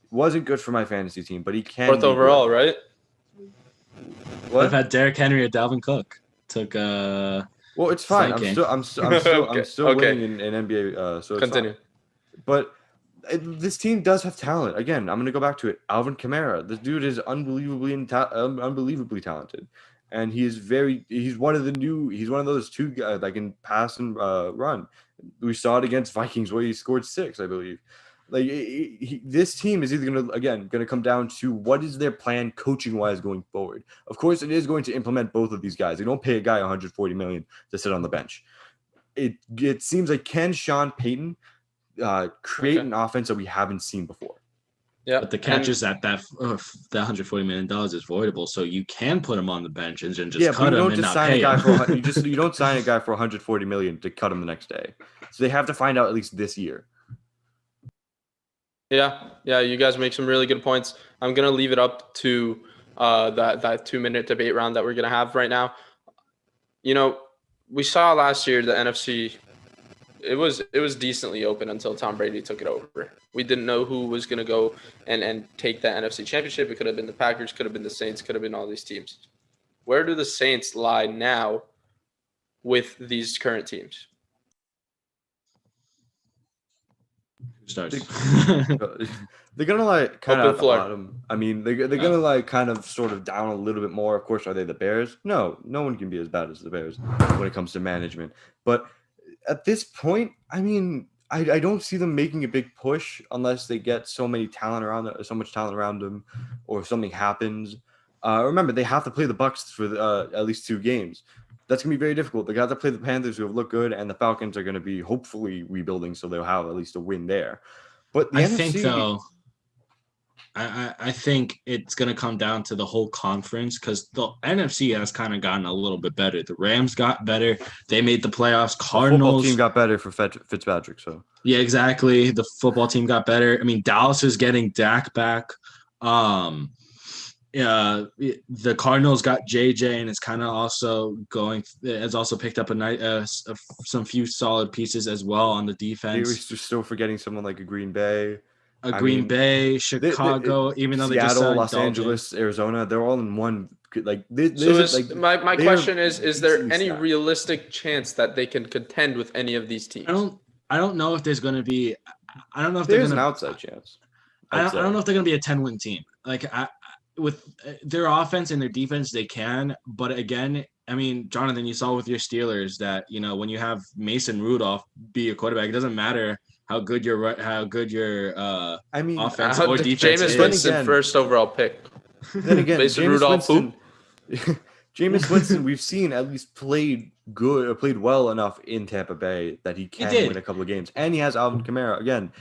Wasn't good for my fantasy team, but he can. Fourth overall, good. Right? What? I've had Derrick Henry or Dalvin Cook. Took well, it's fine. I'm still Okay. winning in NBA. So Continue. But this team does have talent. Again, I'm going to go back to it. Alvin Kamara. This dude is unbelievably talented, and he's one of those two guys that can pass and run. We saw it against Vikings where he scored 6, I believe. Like this team is either going to come down to what is their plan coaching wise going forward. Of course, it is going to implement both of these guys. They don't pay a guy $140 million to sit on the bench. It seems like can Sean Payton create an offense that we haven't seen before. Yeah, but the catch is that $140 million is voidable, so you can put him on the bench and just cut him and not pay him. You don't sign a guy for $140 million to cut him the next day. So they have to find out at least this year. Yeah, you guys make some really good points. I'm gonna leave it up to that 2-minute debate round that we're gonna have right now. You know, we saw last year the NFC. It was decently open until Tom Brady took it over. We didn't know who was gonna go and take that NFC Championship. It could have been the Packers, could have been the Saints, could have been all these teams. Where do the Saints lie now with these current teams? Starts. They're gonna like kind Open of at the floor. bottom. I mean, they're gonna like kind of sort of down a little bit more. Of course, are they the Bears? No one can be as bad as the Bears when it comes to management. But at this point, I mean, I don't see them making a big push unless they get so much talent around them, or something happens. Remember, they have to play the Bucs for at least 2 games. That's going to be very difficult. They got to play the Panthers, who have looked good, and the Falcons are going to be hopefully rebuilding, so they'll have at least a win there. But the NFC, I think it's going to come down to the whole conference, because the NFC has kind of gotten a little bit better. The Rams got better. They made the playoffs. Cardinals. The football team got better for Fitzpatrick. So yeah, exactly. The football team got better. I mean, Dallas is getting Dak back. The Cardinals got JJ, and it's kind of also has also picked up some few solid pieces as well on the defense. We're still forgetting someone like a Green Bay. Green Bay, Chicago, even though they just Seattle, signed Los Dalton. Angeles, Arizona, they're all in one. Like my question is there any realistic chance that they can contend with any of these teams? I don't know if there's going to be. I don't know if there's an outside chance. I don't know if they're going to be a 10-win team. Like with their offense and their defense, they can. But again, I mean, Jonathan, you saw with your Steelers that when you have Mason Rudolph be a quarterback, it doesn't matter how good your I mean, offense or defense Jameis is. Winston, Again- first overall pick. then again, Mason Jameis Rudolph, Winston. Jameis Winston, we've seen at least played well enough in Tampa Bay that he can did. win a couple of games, and he has Alvin Kamara again.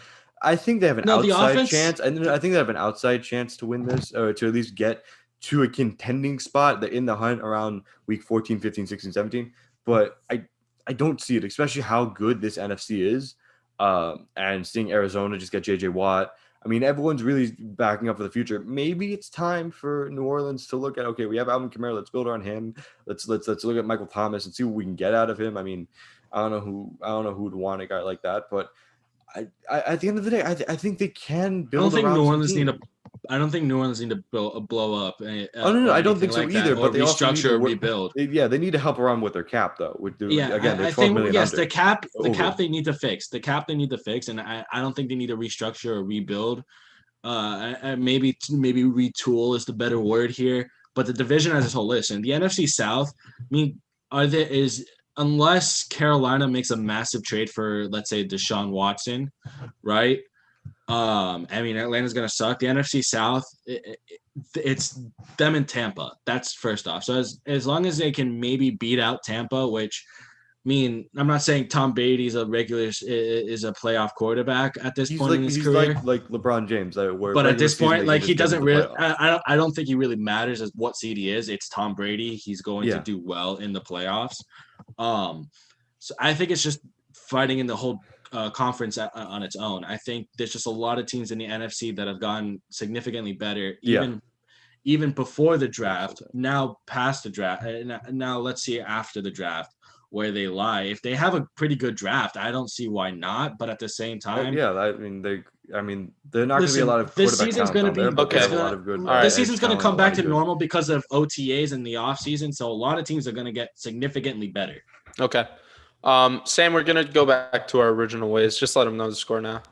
I think they have an No, the outside offense- chance, and I think they have an outside chance to win this, or to at least get to a contending spot in the hunt around week 14, 15, 16, 17. But I don't see it, especially how good this NFC is, and seeing Arizona just get J.J. Watt. I mean, everyone's really backing up for the future. Maybe it's time for New Orleans to look at, okay, we have Alvin Kamara. Let's build on him. Let's look at Michael Thomas and see what we can get out of him. I mean, I don't know who would want a guy like that, but I at the end of the day, I think they can build. I don't think New Orleans need to blow up. No, I don't think so either. But they also need to rebuild. They need to help around with their cap, though. Again, I they're $12 think million yes, under. the cap they need to fix. The cap they need to fix, and I don't think they need to restructure or rebuild. Maybe retool is the better word here. But the division as a whole, listen, the NFC South. I mean, unless Carolina makes a massive trade for, let's say, Deshaun Watson, right? I mean, Atlanta's gonna suck. The NFC South, it's them and Tampa. That's first off. So as long as they can maybe beat out Tampa, which, I mean, I'm not saying Tom Brady is a playoff quarterback at this point in his career. Like LeBron James, but at this point, like he doesn't really. I don't think he really matters as what seed he is. It's Tom Brady. He's going to do well in the playoffs. So I think it's just fighting in the whole conference on its own. I think there's just a lot of teams in the NFC that have gotten significantly better, even before the draft. Now past the draft, now let's see after the draft where they lie. If they have a pretty good draft, I don't see why not. But at the same time, they're not going to be a lot of this season's going to be this season's going to come back to normal because of OTAs in the off season. So a lot of teams are going to get significantly better. Okay. Sam, we're going to go back to our original ways. Just let them know the score now.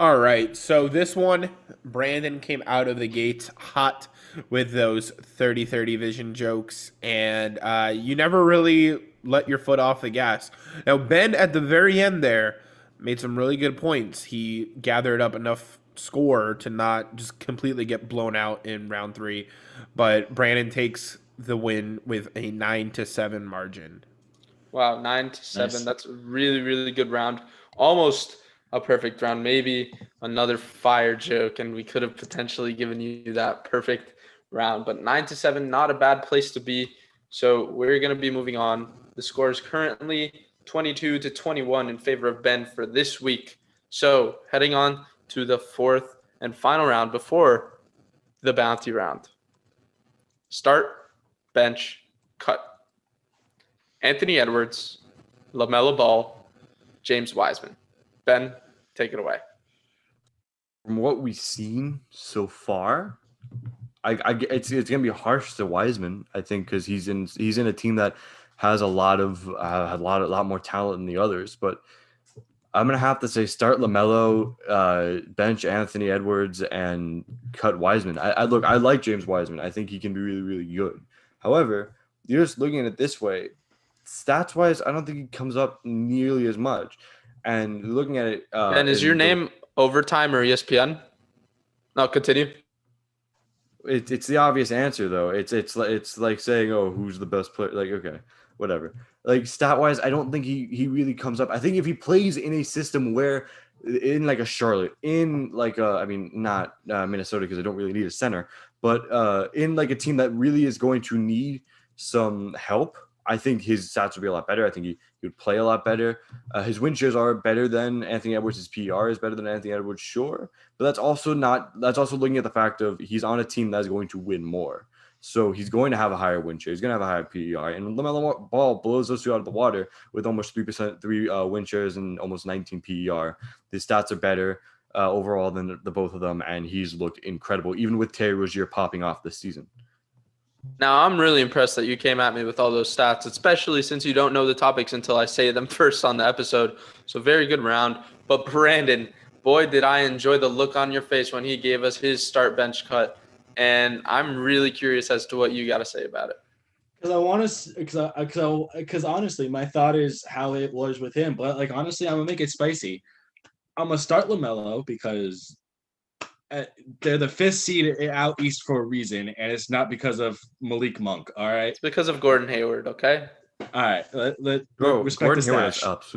All right. So this one, Brandon came out of the gates hot with those 30-30 vision jokes, and you never really let your foot off the gas. Now, Ben, at the very end there, made some really good points. He gathered up enough score to not just completely get blown out in round 3, but Brandon takes the win with a 9-7 margin. Wow, 9-7. Nice. That's a really, really good round. Almost a perfect round. Maybe another fire joke, and we could have potentially given you that perfect round. But 9-7, not a bad place to be. So we're going to be moving on. The score is currently 22-21 in favor of Ben for this week. So heading on to the 4th and final round before the bounty round. Start, bench, cut. Anthony Edwards, LaMelo Ball, James Wiseman. Ben, take it away. From what we've seen so far, it's going to be harsh to Wiseman, I think, because he's in a team that has a lot more talent than the others. But I'm going to have to say start LaMelo, bench Anthony Edwards, and cut Wiseman. I like James Wiseman. I think he can be really, really good. However, you're just looking at it this way. Stats wise, I don't think he comes up nearly as much. And looking at it, and is your name Overtime or ESPN? No, continue. It's the obvious answer though. It's like saying, oh, who's the best player? Like, okay, whatever. Like stat wise, I don't think he really comes up. I think if he plays in a system where in like a Charlotte, in like not Minnesota because I don't really need a center, but in like a team that really is going to need some help, I think his stats would be a lot better. I think he would play a lot better. His win shares are better than Anthony Edwards. His PR is better than Anthony Edwards, sure. But that's also looking at the fact of he's on a team that's going to win more. So he's going to have a higher win share. He's going to have a higher PER. And LaMelo Ball blows those two out of the water with almost 3% win shares and almost 19 PER. His stats are better overall than the both of them, and he's looked incredible, even with Terry Rozier popping off this season. Now, I'm really impressed that you came at me with all those stats, especially since you don't know the topics until I say them first on the episode. So very good round. But Brandon, boy, did I enjoy the look on your face when he gave us his start bench cut. And I'm really curious as to what you got to say about it. Because honestly, my thought is how it was with him. But like honestly, I'm gonna make it spicy. I'm gonna start LaMelo because they're the 5th seed out east for a reason, and it's not because of Malik Monk. All right, It's because of Gordon Hayward, okay? all right. Bro, Respect Gordon the Hayward has stash. ups.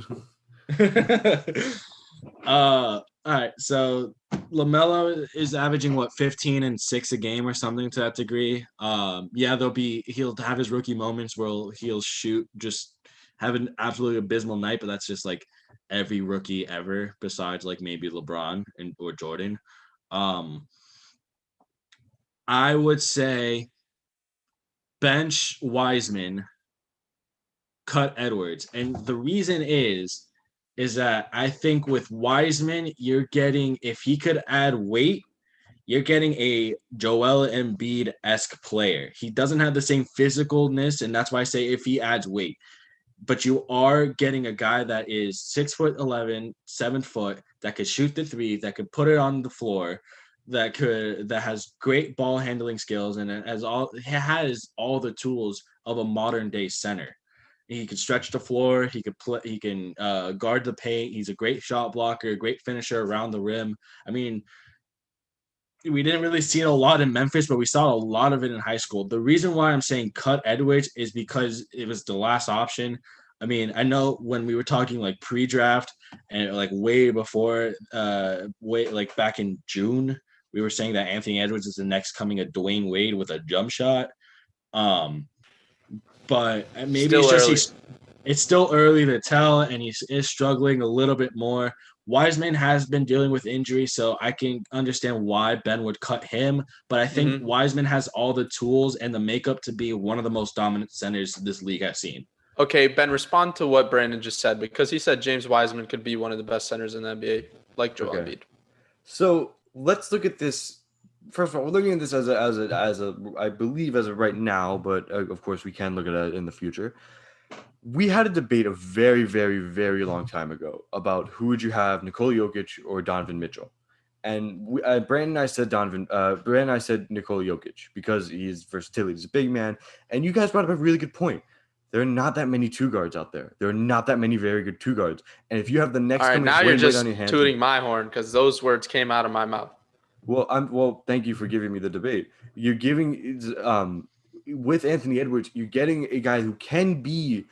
All right. So LaMelo is averaging what 15 and 6 a game or something to that degree. Yeah, he'll have his rookie moments where he'll shoot, just have an absolutely abysmal night, but that's just like every rookie ever, besides like maybe LeBron or Jordan. Um, I would say bench Wiseman, cut Edwards, and the reason is that I think with Wiseman, you're getting, if he could add weight, you're getting a Joel Embiid-esque player. He doesn't have the same physicalness, and that's why I say if he adds weight. But you are getting a guy that is 6'11", 7 foot, that could shoot the three, that could put it on the floor, that has great ball handling skills, and he has all the tools of a modern day center. He can stretch the floor. He could play. He can guard the paint. He's a great shot blocker, great finisher around the rim. I mean, we didn't really see it a lot in Memphis, but we saw a lot of it in high school. The reason why I'm saying cut Edwards is because it was the last option. I mean, I know when we were talking like pre-draft and like way before, way like back in June, we were saying that Anthony Edwards is the next coming of Dwayne Wade with a jump shot. But maybe Still it's just early. it's still early to tell, and he is struggling a little bit more. Wiseman has been dealing with injury, so I can understand why Ben would cut him. But I think Wiseman has all the tools and the makeup to be one of the most dominant centers this league has seen. Okay, Ben, respond to what Brandon just said, because he said James Wiseman could be one of the best centers in the NBA, like Joel Embiid. So let's look at this. First of all, we're looking at this as a I believe as of right now, but of course we can look at it in the future. We had a debate a very, very, very long time ago about who would you have, Nikola Jokic or Donovan Mitchell, and Brandon and I said Brandon and I said Nikola Jokic because he's versatility, he's a big man, and you guys brought up a really good point. There are not that many two guards out there. There are not that many very good two guards, and if you have the next, all right, coming now you're just on your hands, tooting my horn because those words came out of my mouth. Well, thank you for giving me the debate. You're giving with Anthony Edwards, you're getting a guy who can be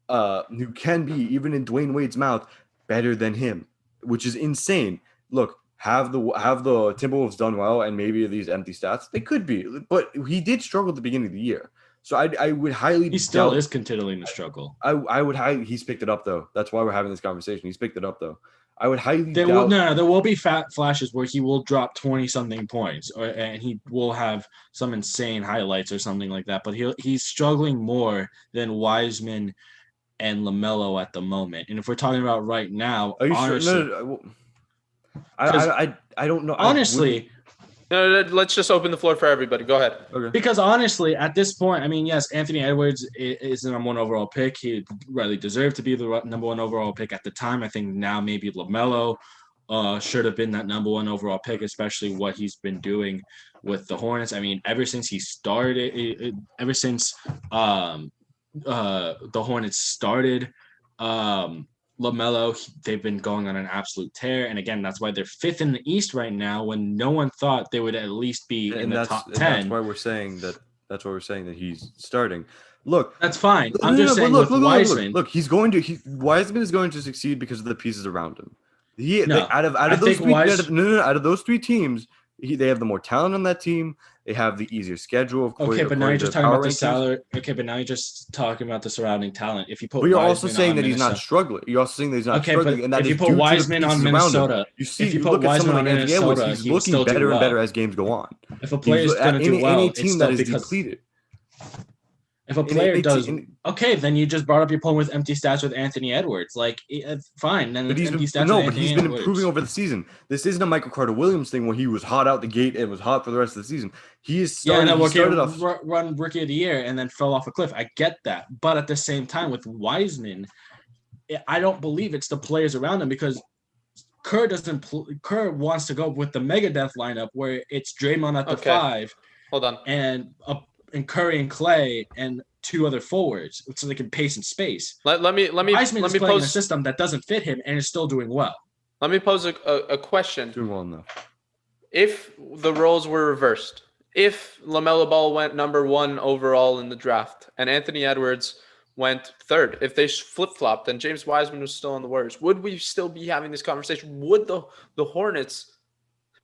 even in Dwayne Wade's mouth better than him, which is insane. Look, have the Timberwolves done well and maybe these empty stats? They could be, but he did struggle at the beginning of the year. So I would highly He still is continuing to struggle. I would highly he's picked it up though. That's why we're having this conversation. He's picked it up though. I would highly there will be flashes where he will drop 20-something points, and he will have some insane highlights or something like that. But he's struggling more than Wiseman and LaMelo at the moment. And if we're talking about right now, are you honestly, sure? No, I don't know. No, let's just open the floor for everybody. Go ahead. Okay. Because honestly, at this point, I mean, yes, Anthony Edwards is the number 1 overall pick. He really deserved to be the number 1 overall pick at the time. I think now maybe LaMelo should have been that number 1 overall pick, especially what he's been doing with the Hornets. I mean, ever since the Hornets started, LaMelo, they've been going on an absolute tear, and again, that's why they're 5th in the East right now. When no one thought they would at least be in the top 10. That's why we're saying that. That's why we're saying that he's starting. Look, that's fine. I'm just saying with Wiseman. Look, Wiseman is going to succeed because of the pieces around him. Out of those 3 teams, they have the more talent on that team. They have the easier schedule. Okay, but now you're just talking about the salary. Okay, but now you're just talking about the surrounding talent. If you put, but you're also saying that he's not struggling. You're also saying that he's not struggling, and that if you put Wiseman on Minnesota, if you look at someone like Anthony Edwards, he's looking better and better as games go on. If a player is going to do well, any team that is depleted. If a player does okay, then you just brought up your point with empty stats with Anthony Edwards. Like, fine. Then he's been improving over the season. This isn't a Michael Carter Williams thing where he was hot out the gate and was hot for the rest of the season. He started off run rookie of the year and then fell off a cliff. I get that, but at the same time, with Wiseman, I don't believe it's the players around him because Kerr wants to go with the Megadeth lineup where it's Draymond at the 5. Hold on. And Curry and Clay and 2 other forwards, so they can pace and space. Let me Wiseman is playing pose a system that doesn't fit him and is still doing well. Let me pose a question. Doing well enough. If the roles were reversed, if LaMelo Ball went number 1 overall in the draft and Anthony Edwards went 3rd, if they flip-flopped and James Wiseman was still on the Warriors, would we still be having this conversation? Would the Hornets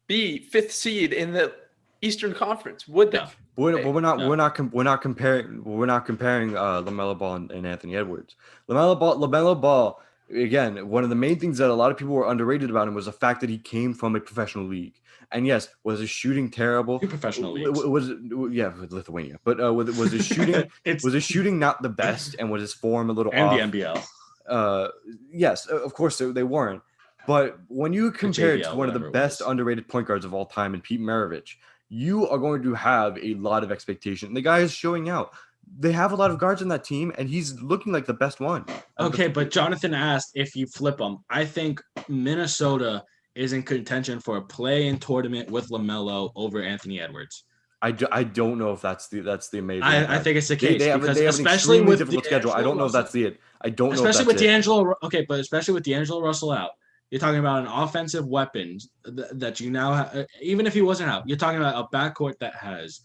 be 5th seed in the Eastern Conference? Would they? No. We're not comparing LaMelo Ball and Anthony Edwards. LaMelo Ball, again, one of the main things that a lot of people were underrated about him was the fact that he came from a professional league. And yes, was his shooting terrible? 2 professional leagues. With Lithuania, but was his shooting was his shooting not the best, and was his form a little and off? the NBL. Yes, of course they weren't. But when you compare it JBL, to one of the whatever it best was. underrated point guards of all time, in Pete Maravich, you are going to have a lot of expectation. The guy is showing out. They have a lot of guards on that team, and he's looking like the best one. Okay, but Jonathan asked if you flip them. I think Minnesota is in contention for a play-in tournament with LaMelo over Anthony Edwards. I don't know if that's the amazing. I think it's the case They have because an especially extremely with difficult schedule. I don't know if that's it. I don't know. Especially if with that's it. D'Angelo. Okay, but especially with D'Angelo Russell out, you're talking about an offensive weapon that you now have. Even if he wasn't out, you're talking about a backcourt that has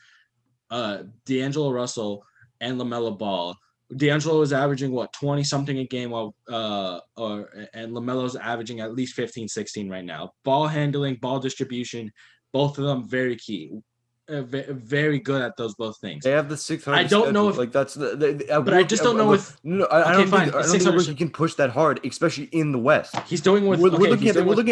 D'Angelo Russell and LaMelo Ball. D'Angelo is averaging 20 something a game, while and LaMelo's averaging at least 15, 16 right now. Ball handling, ball distribution, both of them very key. Very good at those both things. They have the 600. I don't know if that's but I just don't know if I don't think fine, he can push that hard, especially in the West. He's doing with We're looking at this. We're looking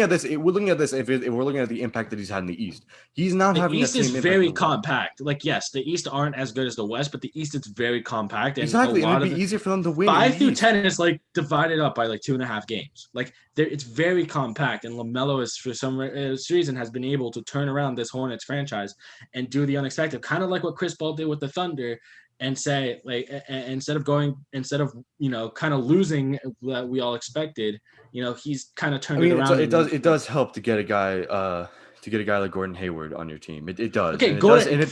at this. If we're looking at the impact that he's had in the East, he's not the having East that same is very compact. Like, yes, the East aren't as good as the West, but the East is very compact. And exactly, a lot and it'd be easier for them to win. 5 through 10 is like divided up by like 2.5 games. Like, it's very compact, and LaMelo is for some reason has been able to turn around this Hornets franchise and do the unexpected, kind of like what Chris Paul did with the Thunder, and say, like, instead of kind of losing that we all expected, he's kind of turned it around. It does help to get a guy like Gordon Hayward on your team. It does. Okay, and it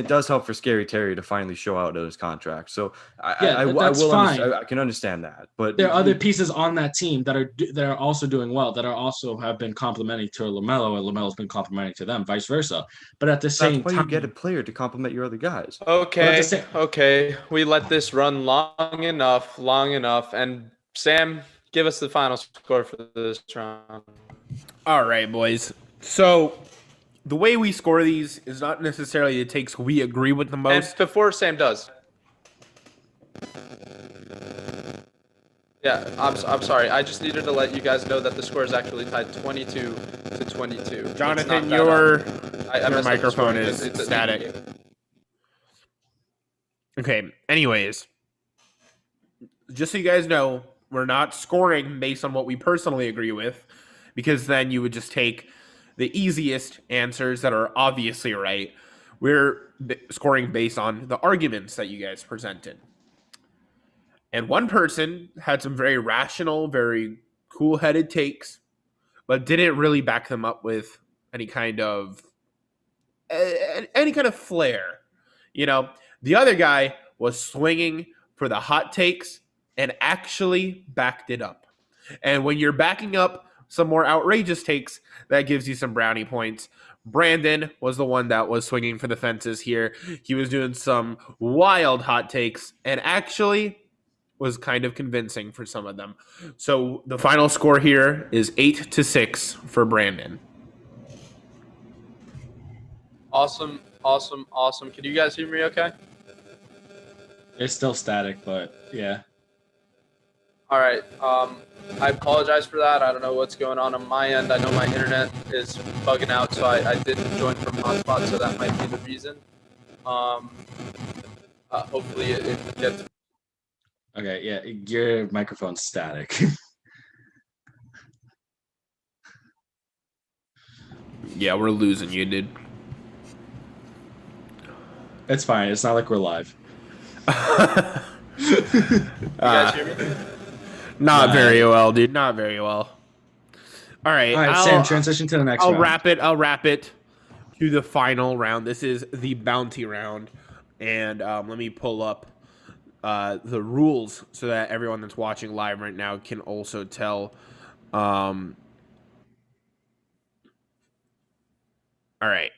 does help for Scary Terry to finally show out his contract. So I can understand that. But there are other pieces on that team that are also doing well, that are also have been complimenting to LaMelo, and LaMelo's been complimenting to them, vice versa. But at the same time, you get a player to compliment your other guys. Okay. We let this run long enough, and Sam, give us the final score for this round. All right, boys. So the way we score these is not necessarily the takes we agree with the most. And before Sam does, yeah, I'm sorry. I just needed to let you guys know that the score is actually tied 22-22. Jonathan, your microphone is it's static. Okay. Anyways, just so you guys know, we're not scoring based on what we personally agree with, because then you would just take the easiest answers that are obviously right. We're scoring based on the arguments that you guys presented. And one person had some very rational, very cool-headed takes, but didn't really back them up with any kind of flair. The other guy was swinging for the hot takes and actually backed it up. And when you're backing up some more outrageous takes, that gives you some brownie points. Brandon was the one that was swinging for the fences here. He was doing some wild hot takes and actually was kind of convincing for some of them. So the final score here is 8-6 for Brandon. Awesome. Can you guys hear me okay? It's still static, but yeah. All right. I apologize for that. I don't know what's going on my end. I know my internet is bugging out, so I did join from hotspot, so that might be the reason. Hopefully it gets. Okay, yeah, your microphone's static. Yeah, we're losing you, dude. It's fine. It's not like we're live. You guys hear me? Not very well, dude. Not very well. All right, Sam, transition to the next round. I'll wrap it to the final round. This is the bounty round. And let me pull up the rules so that everyone that's watching live right now can also tell All right.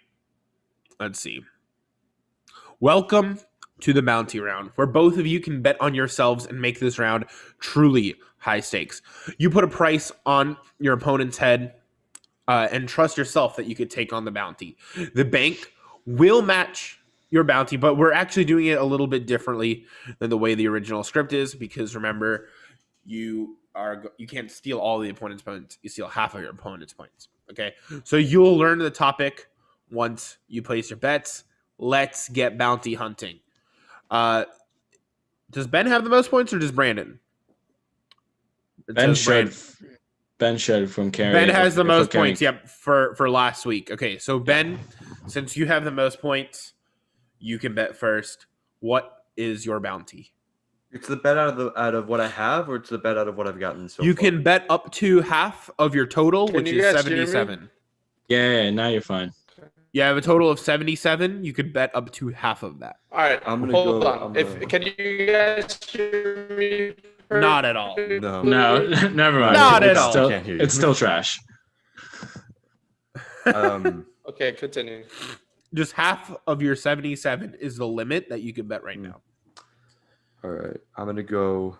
Let's see. Welcome to the bounty round, where both of you can bet on yourselves and make this round truly high stakes. You put a price on your opponent's head and trust yourself that you could take on the bounty. The bank will match your bounty, but we're actually doing it a little bit differently than the way the original script is, because remember, you can't steal all the opponent's points. You steal half of your opponent's points. Okay, so you'll learn the topic once you place your bets. Let's get bounty hunting. Does Ben have the most points, or does Brandon? Ben should from carrying. Ben has the most points. Yep, for last week. Okay, so Ben, since you have the most points, you can bet first. What is your bounty? It's the bet out of what I have, or it's the bet out of what I've gotten so far? You can bet up to half of your total, Can which you is guys hear me? 77. Yeah, now you're fine. You have a total of 77. You could bet up to half of that. All right, I'm gonna hold go- on. Can you guys hear me? Not at all. No. No, never mind. Not at It's all. still- Can't hear you. It's still trash. Okay, continue. Just half of your 77 is the limit that you can bet right now. All right. I'm gonna go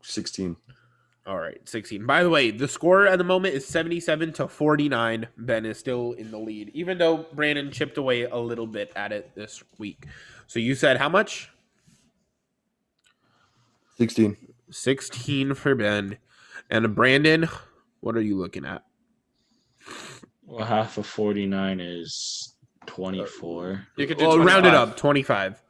16. All right, 16. By the way, the score at the moment is 77-49. Ben is still in the lead, even though Brandon chipped away a little bit at it this week. So you said how much? 16. 16 for Ben. And Brandon, what are you looking at? Well, half of 49 is 24. You could do Well, round it 25. up, 25.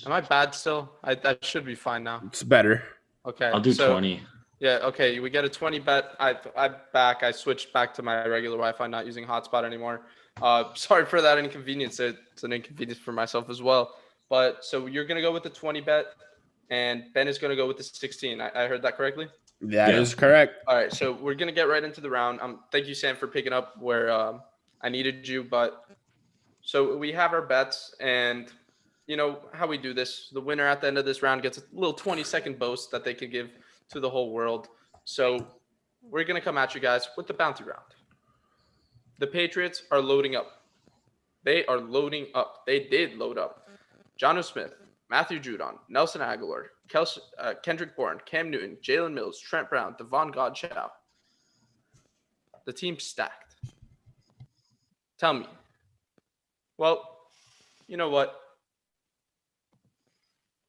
Am I bad still? I should be fine now. It's better. Okay. I'll do so- 20. Yeah, okay. We get a 20 bet. I switched back to my regular Wi-Fi, not using hotspot anymore. Sorry for that inconvenience. It's an inconvenience for myself as well. But so you're gonna go with the 20 bet, and Ben is gonna go with the 16. I heard that correctly? That is Yeah. correct. All right, so we're gonna get right into the round. Thank you, Sam, for picking up where I needed you. But so we have our bets, and you know how we do this. The winner at the end of this round gets a little 20-second boast that they can give to the whole world. So we're gonna come at you guys with the bounty round. The Patriots are loading up. They are loading up. They did load up. Jonnu Smith, Matthew Judon, Nelson Aguilar, Kendrick Bourne, Cam Newton, Jalen Mills, Trent Brown, Devon Godchow. The team's stacked. Tell me. Well, you know what?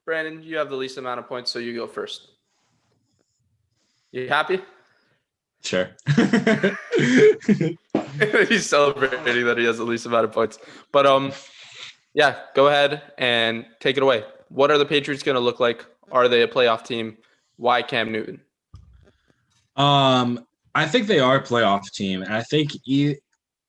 Brandon, you have the least amount of points, so you go first. You happy? Sure. He's celebrating that he has the least amount of points. But yeah, go ahead and take it away. What are the Patriots going to look like? Are they a playoff team? Why Cam Newton? I think they are a playoff team, and I think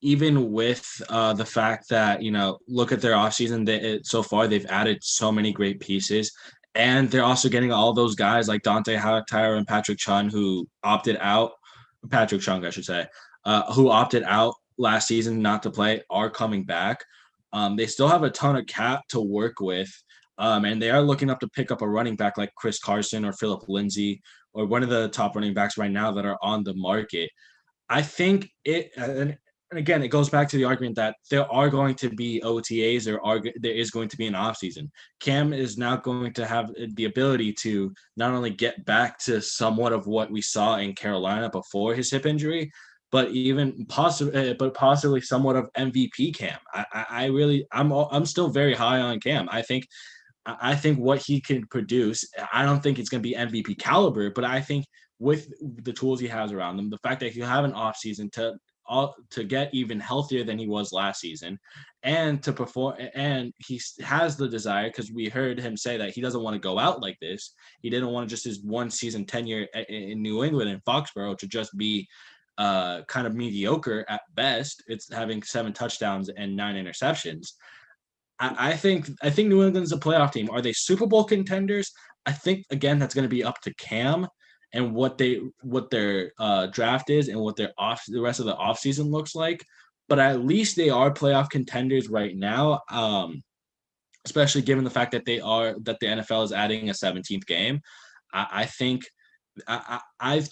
even with the fact that, you know, look at their offseason, so far they've added so many great pieces, and they're also getting all those guys like Dante Hightower and Patrick Chung who opted out. Patrick Chung, I should say, who opted out last season not to play, are coming back. They still have a ton of cap to work with, and they are looking up to pick up a running back like Chris Carson or Phillip Lindsay or one of the top running backs right now that are on the market. I think it, and again, it goes back to the argument that there are going to be OTAs, there is going to be an offseason. Cam is now going to have the ability to not only get back to somewhat of what we saw in Carolina before his hip injury, but even possibly somewhat of MVP Cam. I'm still very high on Cam. I think what he can produce, I don't think it's going to be MVP caliber, but I think with the tools he has around him, the fact that he'll have an offseason to get even healthier than he was last season and to perform, and he has the desire, because we heard him say that he doesn't want to go out like this. He didn't want just his one season tenure in New England and Foxborough to just be kind of mediocre at best. It's having 7 touchdowns and 9 interceptions. I think New England's a playoff team. Are they Super Bowl contenders? I think, again, that's going to be up to Cam and what their draft is and what the rest of the offseason looks like. But at least they are playoff contenders right now, especially given the fact that the NFL is adding a 17th game. I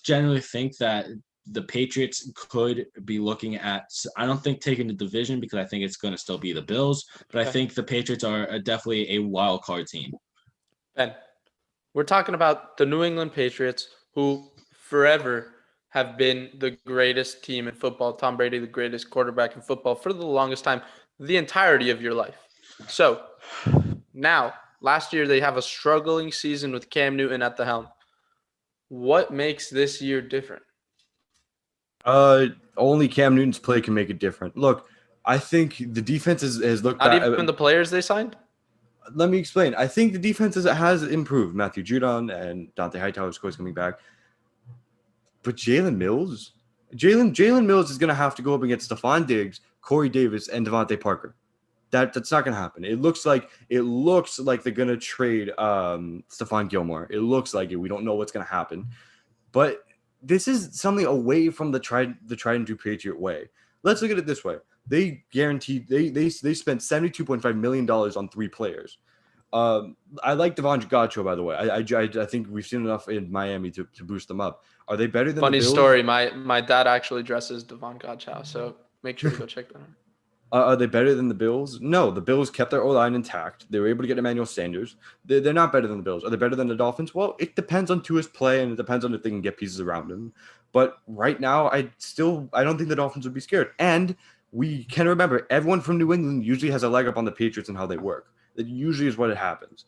generally think that the Patriots could be looking at. I don't think taking the division because I think it's going to still be the Bills, but I think the Patriots are definitely a wild card team. Ben, we're talking about the New England Patriots, who forever have been the greatest team in football. Tom Brady, the greatest quarterback in football for the longest time, the entirety of your life. So now, last year, they have a struggling season with Cam Newton at the helm. What makes this year different? Only Cam Newton's play can make it different. Look, I think the defense has looked Not back. even the players they signed? Let me explain. I think the defense has improved. Matthew Judon and Dante Hightower, of course, coming back. But Jalen Mills is going to have to go up against Stephon Diggs, Corey Davis, and Devontae Parker. That's not going to happen. It looks like they're going to trade Stephon Gilmore. It looks like it. We don't know what's going to happen. But this is something away from the tried and true Patriot way. Let's look at it this way. They guaranteed they spent $72.5 million on 3 players. I like Devon Gacho, by the way. I think we've seen enough in Miami to boost them up. Are they better than Funny the Bills? story. My dad actually dresses Devon Godchow, so make sure to go check that out. Are they better than the Bills? No, the Bills kept their O-line intact. They were able to get Emmanuel Sanders. They're not better than the Bills. Are they better than the Dolphins? Well, it depends on Tua's play, and it depends on if they can get pieces around him. But right now, I don't think the Dolphins would be scared. And we can remember, everyone from New England usually has a leg up on the Patriots and how they work. That usually is what it happens.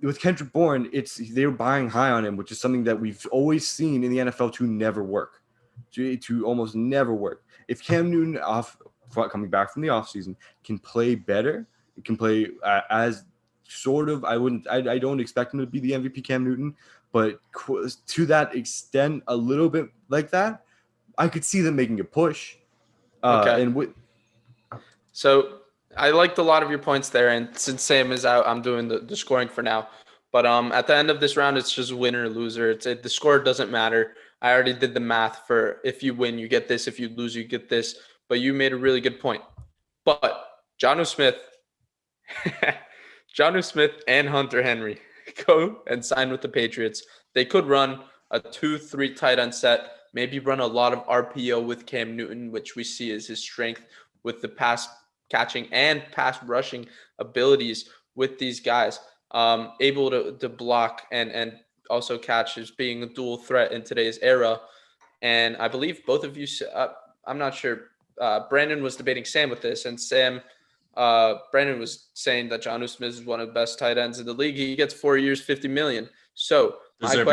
With Kendrick Bourne, they're buying high on him, which is something that we've always seen in the NFL to never work, to almost never work. If Cam Newton coming back from the offseason can play better, it can play as sort of. I don't expect him to be the MVP Cam Newton, but to that extent, a little bit like that, I could see them making a push. Okay. So I liked a lot of your points there, and since Sam is out, I'm doing the scoring for now. But at the end of this round, it's just winner or loser. The score doesn't matter. I already did the math for if you win, you get this. If you lose, you get this. But you made a really good point. But Jonnu Smith and Hunter Henry go and sign with the Patriots. They could run a 2-3 tight end set, maybe run a lot of RPO with Cam Newton, which we see as his strength with the pass catching and pass rushing abilities with these guys. Able to block and also catch as being a dual threat in today's era. And I believe both of you, I'm not sure, Brandon was debating Sam with this, and Brandon was saying that Jonnu Smith is one of the best tight ends in the league. He gets 4 years, $50 million. So my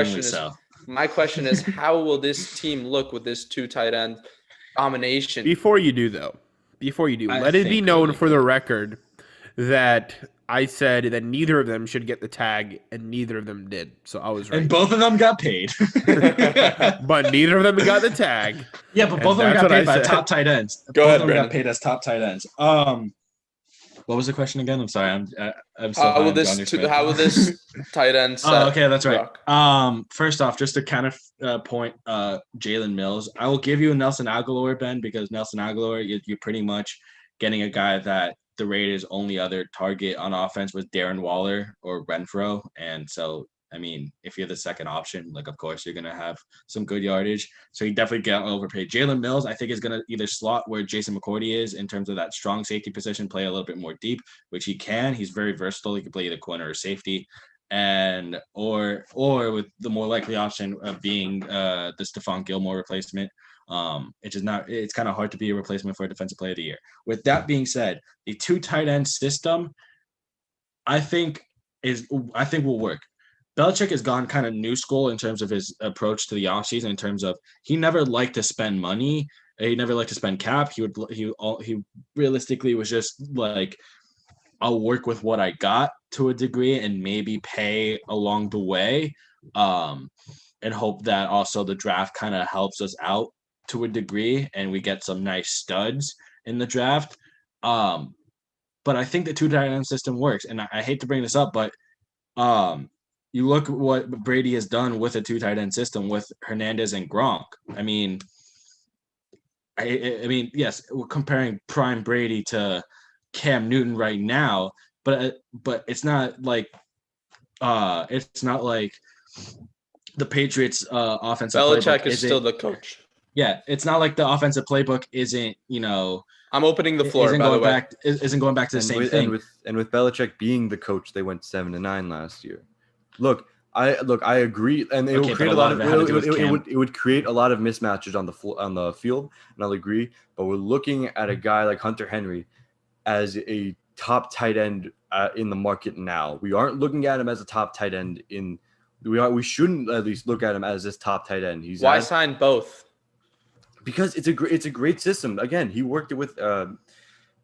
question is, how will this team look with this 2 tight end domination? Before you do, let it be known for the record that I said that neither of them should get the tag, and neither of them did. So I was right. And both of them got paid. But neither of them got the tag. Yeah, but both of them got paid by top tight ends. Go ahead, Brandon. Got paid as top tight ends. What was the question again? I'm sorry. I'm so how will this tight end set? Oh, okay, that's right. Rock? First off, just to kind of point Jalen Mills, I will give you a Nelson Aguilar, Ben, because Nelson Aguilar, you're pretty much getting a guy that the Raiders' only other target on offense was Darren Waller or Renfro, and so I mean, if you're the second option, like, of course, you're going to have some good yardage. So he definitely got overpaid. Jalen Mills, I think, is going to either slot where Jason McCourty is in terms of that strong safety position, play a little bit more deep, which he can. He's very versatile. He can play either corner or safety. And or with the more likely option of being the Stephon Gilmore replacement. It's kind of hard to be a replacement for a defensive player of the year. With that being said, the 2 tight end system, I think will work. Belichick has gone kind of new school in terms of his approach to the offseason, in terms of he never liked to spend money. He never liked to spend cap. He realistically was just like, I'll work with what I got to a degree and maybe pay along the way, and hope that also the draft kind of helps us out to a degree and we get some nice studs in the draft. But I think the 2 tight end system works. And I hate to bring this up, but you look at what Brady has done with a 2 tight end system with Hernandez and Gronk. I mean, yes, we're comparing prime Brady to Cam Newton right now, but it's not like the Patriots offensive Belichick playbook is still the coach. Yeah, it's not like the offensive playbook isn't, I'm opening the floor, isn't by the going way. back isn't going back to the same thing. And with Belichick being the coach, they went 7-9 last year. Look, I agree, and it Okay, will create but a lot of it had to do with Cam. it would create a lot of mismatches on the field, and I'll agree. But we're looking at a guy like Hunter Henry as a top tight end in the market now. We aren't looking at him as a top tight end we shouldn't at least look at him as this top tight end. Why sign both? Because it's a great system. Again, he worked it with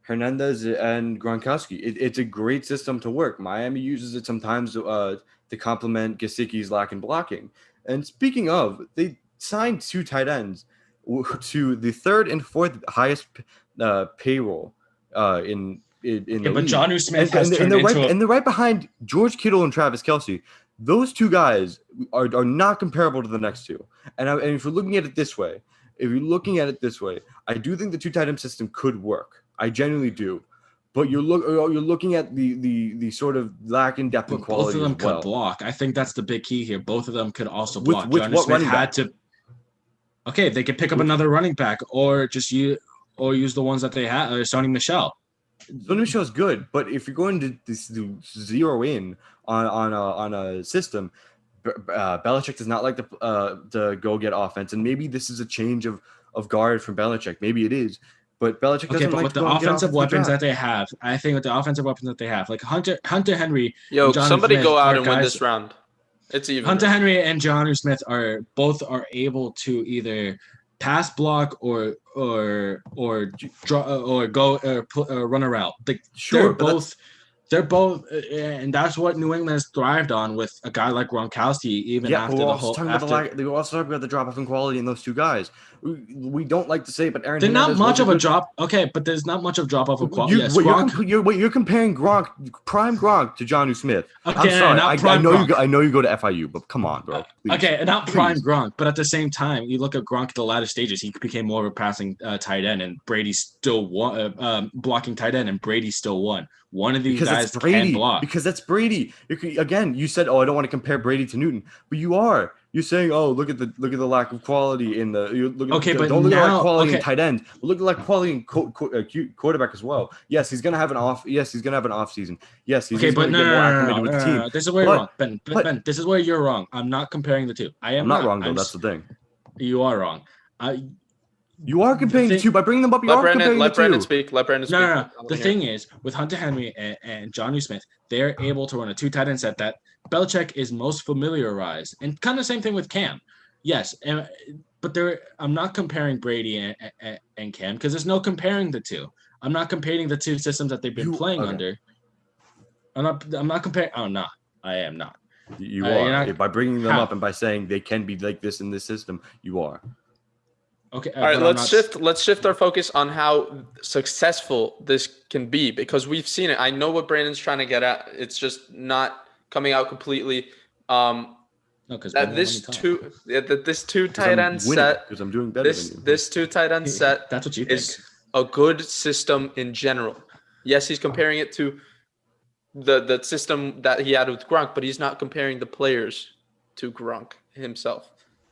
Hernandez and Gronkowski. It's a great system to work. Miami uses it sometimes to complement Gesicki's lack in blocking. And speaking of, they signed 2 tight ends to the 3rd and 4th highest payroll in the But league. Jonnu Smith has turned and they're right behind George Kittle and Travis Kelce. Those 2 guys are not comparable to the next 2. And if you're looking at it this way, I do think the 2 tight end system could work. I genuinely do. But you're looking at the sort of lack in depth and quality. Both of them as well. could block. I think that's the big key here. Both of them could also block. With Jonnu what Smith running had back? to. Okay, they could pick up another running back, or just use the ones that they had. Or Sony Michel. Sony Michel is good, but if you're going to zero in on a system, Belichick does not like to go get offense, and maybe this is a change of guard from Belichick. Maybe it is, but Belichick doesn't like with to the go offensive weapons that they have, I think with the offensive weapons that they have, like Hunter Henry, Yo, and Jonnu somebody Smith go out are and win guys- this round. It's even. Hunter Henry and Jonnu Smith are able to either pass block or draw or go or run a route. Sure, They're both, and that's what New England has thrived on with a guy like Gronkowski. Even after the whole, they were also talking about the drop off in quality in those 2 guys. We don't like to say, but Aaron. There's not Hernandez much of a good. drop. Okay, but there's not much of drop off of quality. Yes, You're comparing prime Gronk to Jonnu Smith. Okay, I'm sorry. not prime Gronk. I know you go to FIU, but come on, bro. Please. Okay, not prime Gronk, but at the same time, you look at Gronk at the latter stages. He became more of a passing tight end, and Brady still won blocking tight end, and Brady still won. One of these guys can block. Because that's Brady. Again, you said, "Oh, I don't want to compare Brady to Newton," but you are. You're saying, "Oh, look at the lack of quality in the." Don't look at the lack of quality in tight end, but look at the lack of quality in quarterback as well. Yes, he's gonna have an off. Yes, he's gonna have an off season. Yes, he's but gonna get more acclimated with the team. This is where you're wrong, Ben. Ben, this is where you're wrong. I'm not comparing the 2. I'm not wrong though. That's the thing. You are wrong. You are comparing the 2 by bringing them up. Let Brandon speak. No. The thing is, with Hunter Henry and Jonnu Smith, they're able to run a 2 tight end set that Belichick is most familiarized, and kind of the same thing with Cam. Yes, but I'm not comparing Brady and Cam because there's no comparing the 2. I'm not comparing the 2 systems that they've been playing under. I'm not comparing. Oh, no, I am not. You are by bringing them up and by saying they can be like this in this system. You are. Okay. All right. Let's shift our focus on how successful this can be because we've seen it. I know what Brandon's trying to get at. It's just not coming out completely. This 2 tight end set because I'm doing better than you. This 2 tight end set that's what you think. Is a good system in general. Yes, he's comparing it to the system that he had with Gronk, but he's not comparing the players to Gronk himself.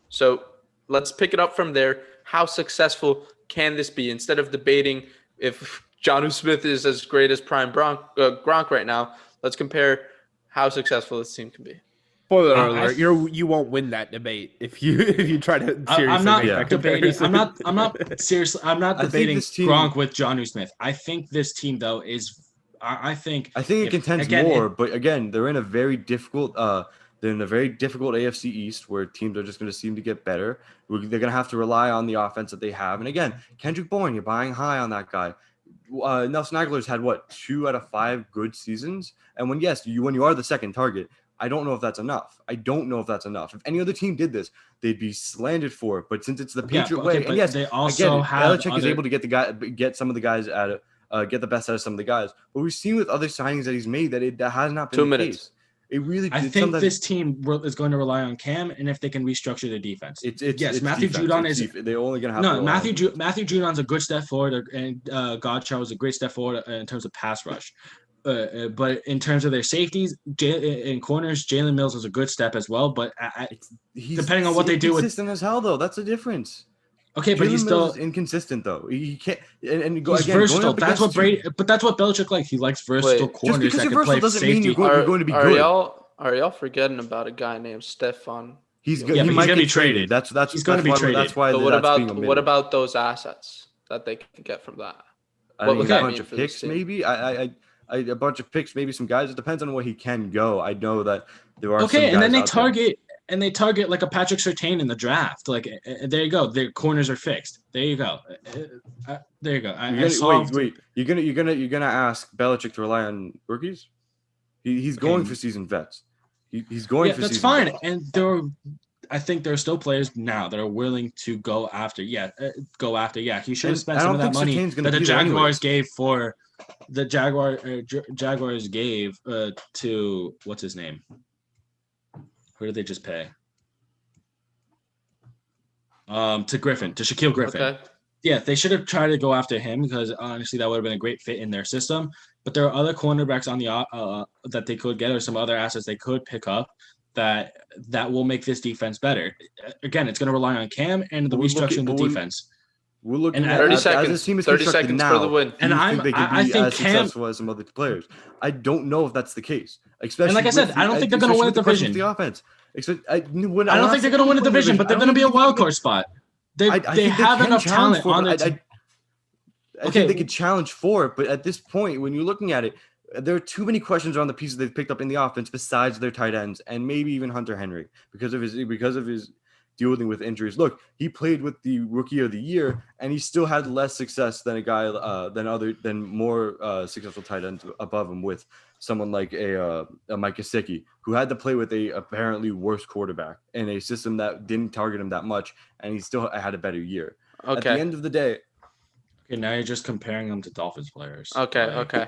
So let's pick it up from there. How successful can this be? Instead of debating if Jonnu Smith is as great as prime Gronk right now, let's compare how successful this team can be. Spoiler alert! You won't win that debate if you try to seriously I'm not make that debating. comparison. I'm not seriously. I'm not debating Gronk with Jonnu Smith. I think this team though is. I think it contends more, but again, they're in a very difficult. They're in a very difficult AFC East where teams are just going to seem to get better. They're going to have to rely on the offense that they have. And again, Kendrick Bourne, you're buying high on that guy. Nelson Aguilar's had 2 out of 5 good seasons, and when you are the second target. I don't know if that's enough. If any other team did this, they'd be slandered for it. But since it's the Patriot way, and yes, they also have Belichick is able to get some of the guys get the best out of some of the guys. But we've seen with other signings that he's made that has not been 2 the minutes. case. It really. I think this team is going to rely on Cam, and if they can restructure their defense. Matthew Judon is. They're only going to have. Matthew Judon's a good step forward, and Godchild was a great step forward in terms of pass rush. But in terms of their safeties, in corners, Jalen Mills is a good step as well. But He's depending on what they do with, inconsistent as hell though. That's the difference. okay, but he's Jalen Mills still is inconsistent though. He can't and he's again, going versatile. up That's what against Brady. But that's what Belichick likes. He likes versatile Wait, just corners because that you're can play versatile doesn't mean safety. you're going to be good. Are y'all forgetting about a guy named Stefan? He's Yeah, he but he's might gonna get be traded. That's He's gonna be traded. That's why But what that's being about omitted. those assets that they can get from that? I what mean, would a that bunch mean of for this picks, team? maybe. A bunch of picks, maybe some guys. It depends on where he can go. I know that there are some Okay, guys and then out there. they target like a Patrick Surtain in the draft. Like there you go. Their corners are fixed. There you go. There you go. Wait. You're gonna ask Belichick to rely on rookies? He's going for seasoned vets. He's going for that's seasoned fine. vets. And I think there are still players now that are willing to go after. Yeah, he should have spent I some don't of that think money Surtain's gonna that the be there Jaguars anyways. gave for the Jaguars gave to what's his name? Who did they just pay? To Shaquille Griffin. Okay. Yeah, they should have tried to go after him because honestly, that would have been a great fit in their system. But there are other cornerbacks on the that they could get, or some other assets they could pick up that will make this defense better. Again, it's going to rely on Cam and the restructuring the defense. We're looking And at 30 as seconds. this team is 30 constructed seconds now. for the win. Do you think they can be I think as Cam, successful as some other players? I don't know if that's the case. Especially and like I said, I don't think they're going to win a division. The offense. I don't think they're going to win a division, but they're going to be a wild card spot. They have enough talent on their team. I think they could challenge for it, but at this point, when you're looking at it, there are too many questions around the pieces they've picked up in the offense besides their tight ends and maybe even Hunter Henry because of his dealing with injuries. Look, he played with the Rookie of the Year, and he still had less success than a guy than more successful tight ends above him with someone like a Mike Gesicki, who had to play with a apparently worse quarterback in a system that didn't target him that much, and he still had a better year. Okay. At the end of the day. Okay, now you're just comparing them to Dolphins players. Okay.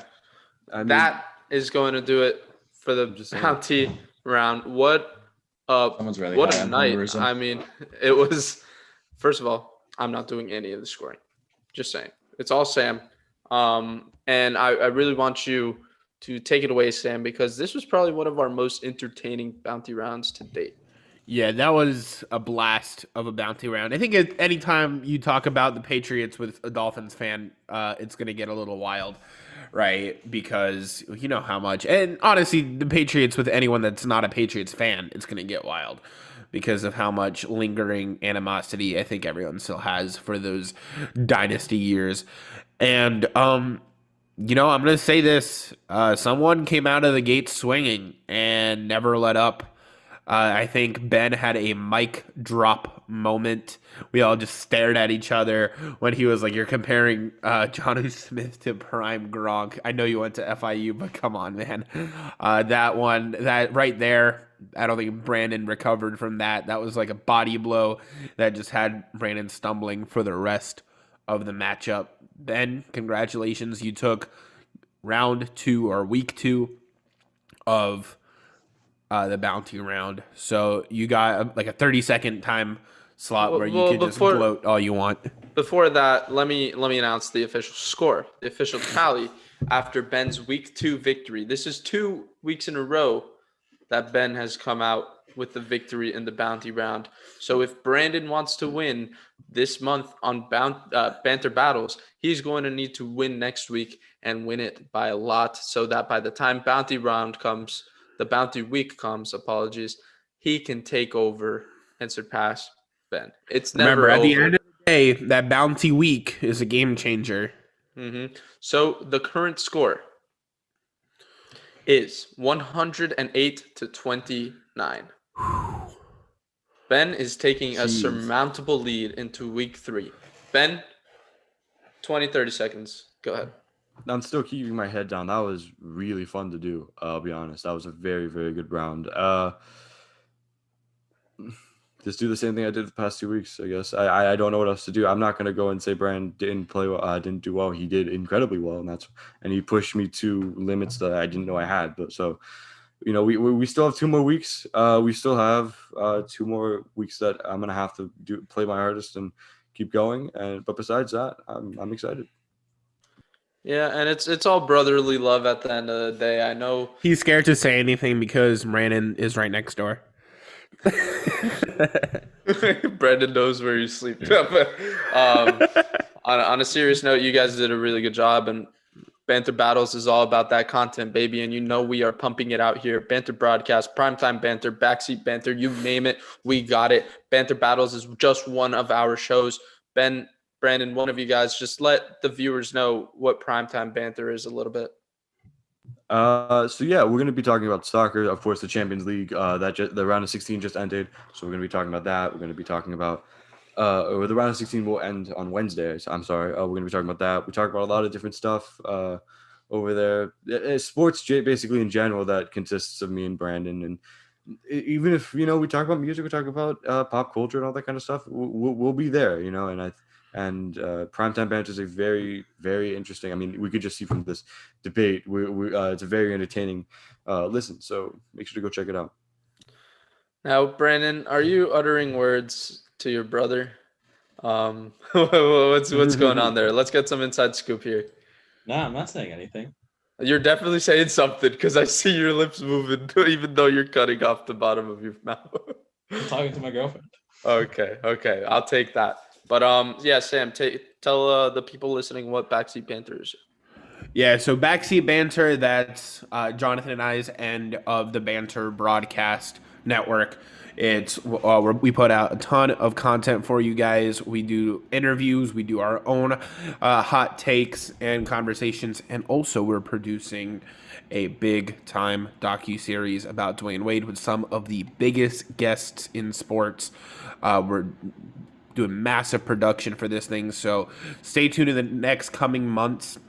I mean, that is going to do it for the bounty round. What really what high a on night. homerism. I mean, it was, first of all, I'm not doing any of the scoring. Just saying. It's all Sam. And I really want you to take it away, Sam, because this was probably one of our most entertaining bounty rounds to date. Yeah, that was a blast of a bounty round. I think anytime you talk about the Patriots with a Dolphins fan, it's going to get a little wild, right? Because you know how much. And honestly, the Patriots with anyone that's not a Patriots fan, it's going to get wild because of how much lingering animosity I think everyone still has for those dynasty years. And, I'm going to say this. Someone came out of the gate swinging and never let up. I think Ben had a mic drop moment. We all just stared at each other when he was like, "You're comparing Jonnu Smith to prime Gronk." I know you went to FIU, but come on, man. That right there, I don't think Brandon recovered from that. That was like a body blow that just had Brandon stumbling for the rest of the matchup. Ben, congratulations. You took round 2 or week 2 of the bounty round. So you got like a 30-second time slot where you can just gloat all you want. Before that, let me announce the official score, the official tally after Ben's week 2 victory. This is 2 weeks in a row that Ben has come out with the victory in the bounty round. So if Brandon wants to win this month on Banter Battles, he's going to need to win next week and win it by a lot so that by the time bounty round comes, the bounty week comes, he can take over and surpass Ben. It's never Remember, at over. the end of the day, that bounty week is a game changer. Mm-hmm. So the current score is 108 to 29. Ben is taking a surmountable lead into week 3. Ben, 30 seconds. Go ahead. I'm still keeping my head down. That was really fun to do. I'll be honest. That was a very, very good round. Just do the same thing I did the past 2 weeks, I guess. I don't know what else to do. I'm not going to go and say Brandon didn't play well. Didn't do well. He did incredibly well, and he pushed me to limits that I didn't know I had. But so, we still have 2 more weeks. We still have 2 more weeks that I'm going to have to play my hardest and keep going. But besides that, I'm excited. Yeah, and it's all brotherly love at the end of the day. I know. He's scared to say anything because Brandon is right next door. Brandon knows where you sleep. On a serious note, you guys did a really good job, and Banter Battles is all about that content, baby. And you know we are pumping it out here. Banter Broadcast, Primetime Banter, Backseat Banter, you name it, we got it. Banter Battles is just one of our shows. Ben, Brandon, one of you guys, just let the viewers know what Primetime Banter is a little bit. So yeah, we're going to be talking about soccer, of course, the Champions League. The round of 16 just ended, so we're going to be talking about that. We're going to be talking about, or the round of 16 will end on Wednesday. So I'm sorry. We're going to be talking about that. We talk about a lot of different stuff over there. Sports basically in general that consists of me and Brandon, and even if we talk about music, we talk about pop culture and all that kind of stuff. We'll be there, and Primetime Banter is a very, very interesting. I mean, we could just see from this debate, it's a very entertaining listen. So make sure to go check it out. Now, Brandon, are you uttering words to your brother? What's going on there? Let's get some inside scoop here. Nah, I'm not saying anything. You're definitely saying something because I see your lips moving, even though you're cutting off the bottom of your mouth. I'm talking to my girlfriend. Okay, I'll take that. But yeah, Sam, tell the people listening what Backseat Banter is. Yeah, so Backseat Banter, that's Jonathan and I's end of the Banter Broadcast Network. It's we put out a ton of content for you guys. We do interviews, we do our own hot takes and conversations, and also we're producing a big time docu-series about Dwayne Wade with some of the biggest guests in sports. We're doing massive production for this thing, so stay tuned in the next coming months.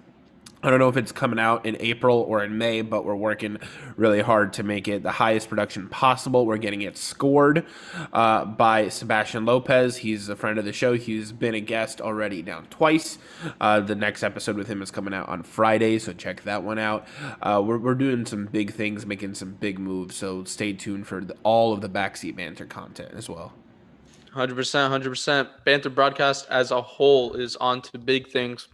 I don't know if it's coming out in April or in May, but we're working really hard to make it the highest production possible. We're getting it scored by Sebastian Lopez. He's a friend of the show. He's been a guest already down twice. The next episode with him is coming out on Friday, so check that one out. We're doing some big things, making some big moves, so stay tuned for all of the Backseat Banter content as well. 100%. Banter Broadcast as a whole is on to big things.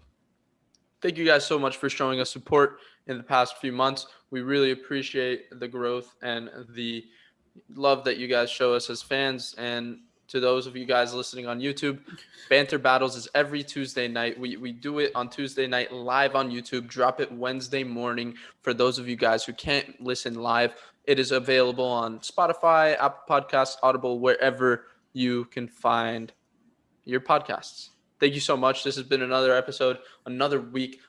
Thank you guys so much for showing us support in the past few months. We really appreciate the growth and the love that you guys show us as fans. And to those of you guys listening on YouTube, Banter Battles is every Tuesday night. We do it on Tuesday night live on YouTube, drop it Wednesday morning. For those of you guys who can't listen live, it is available on Spotify, Apple Podcasts, Audible, wherever you can find your podcasts. Thank you so much. This has been another episode, another week,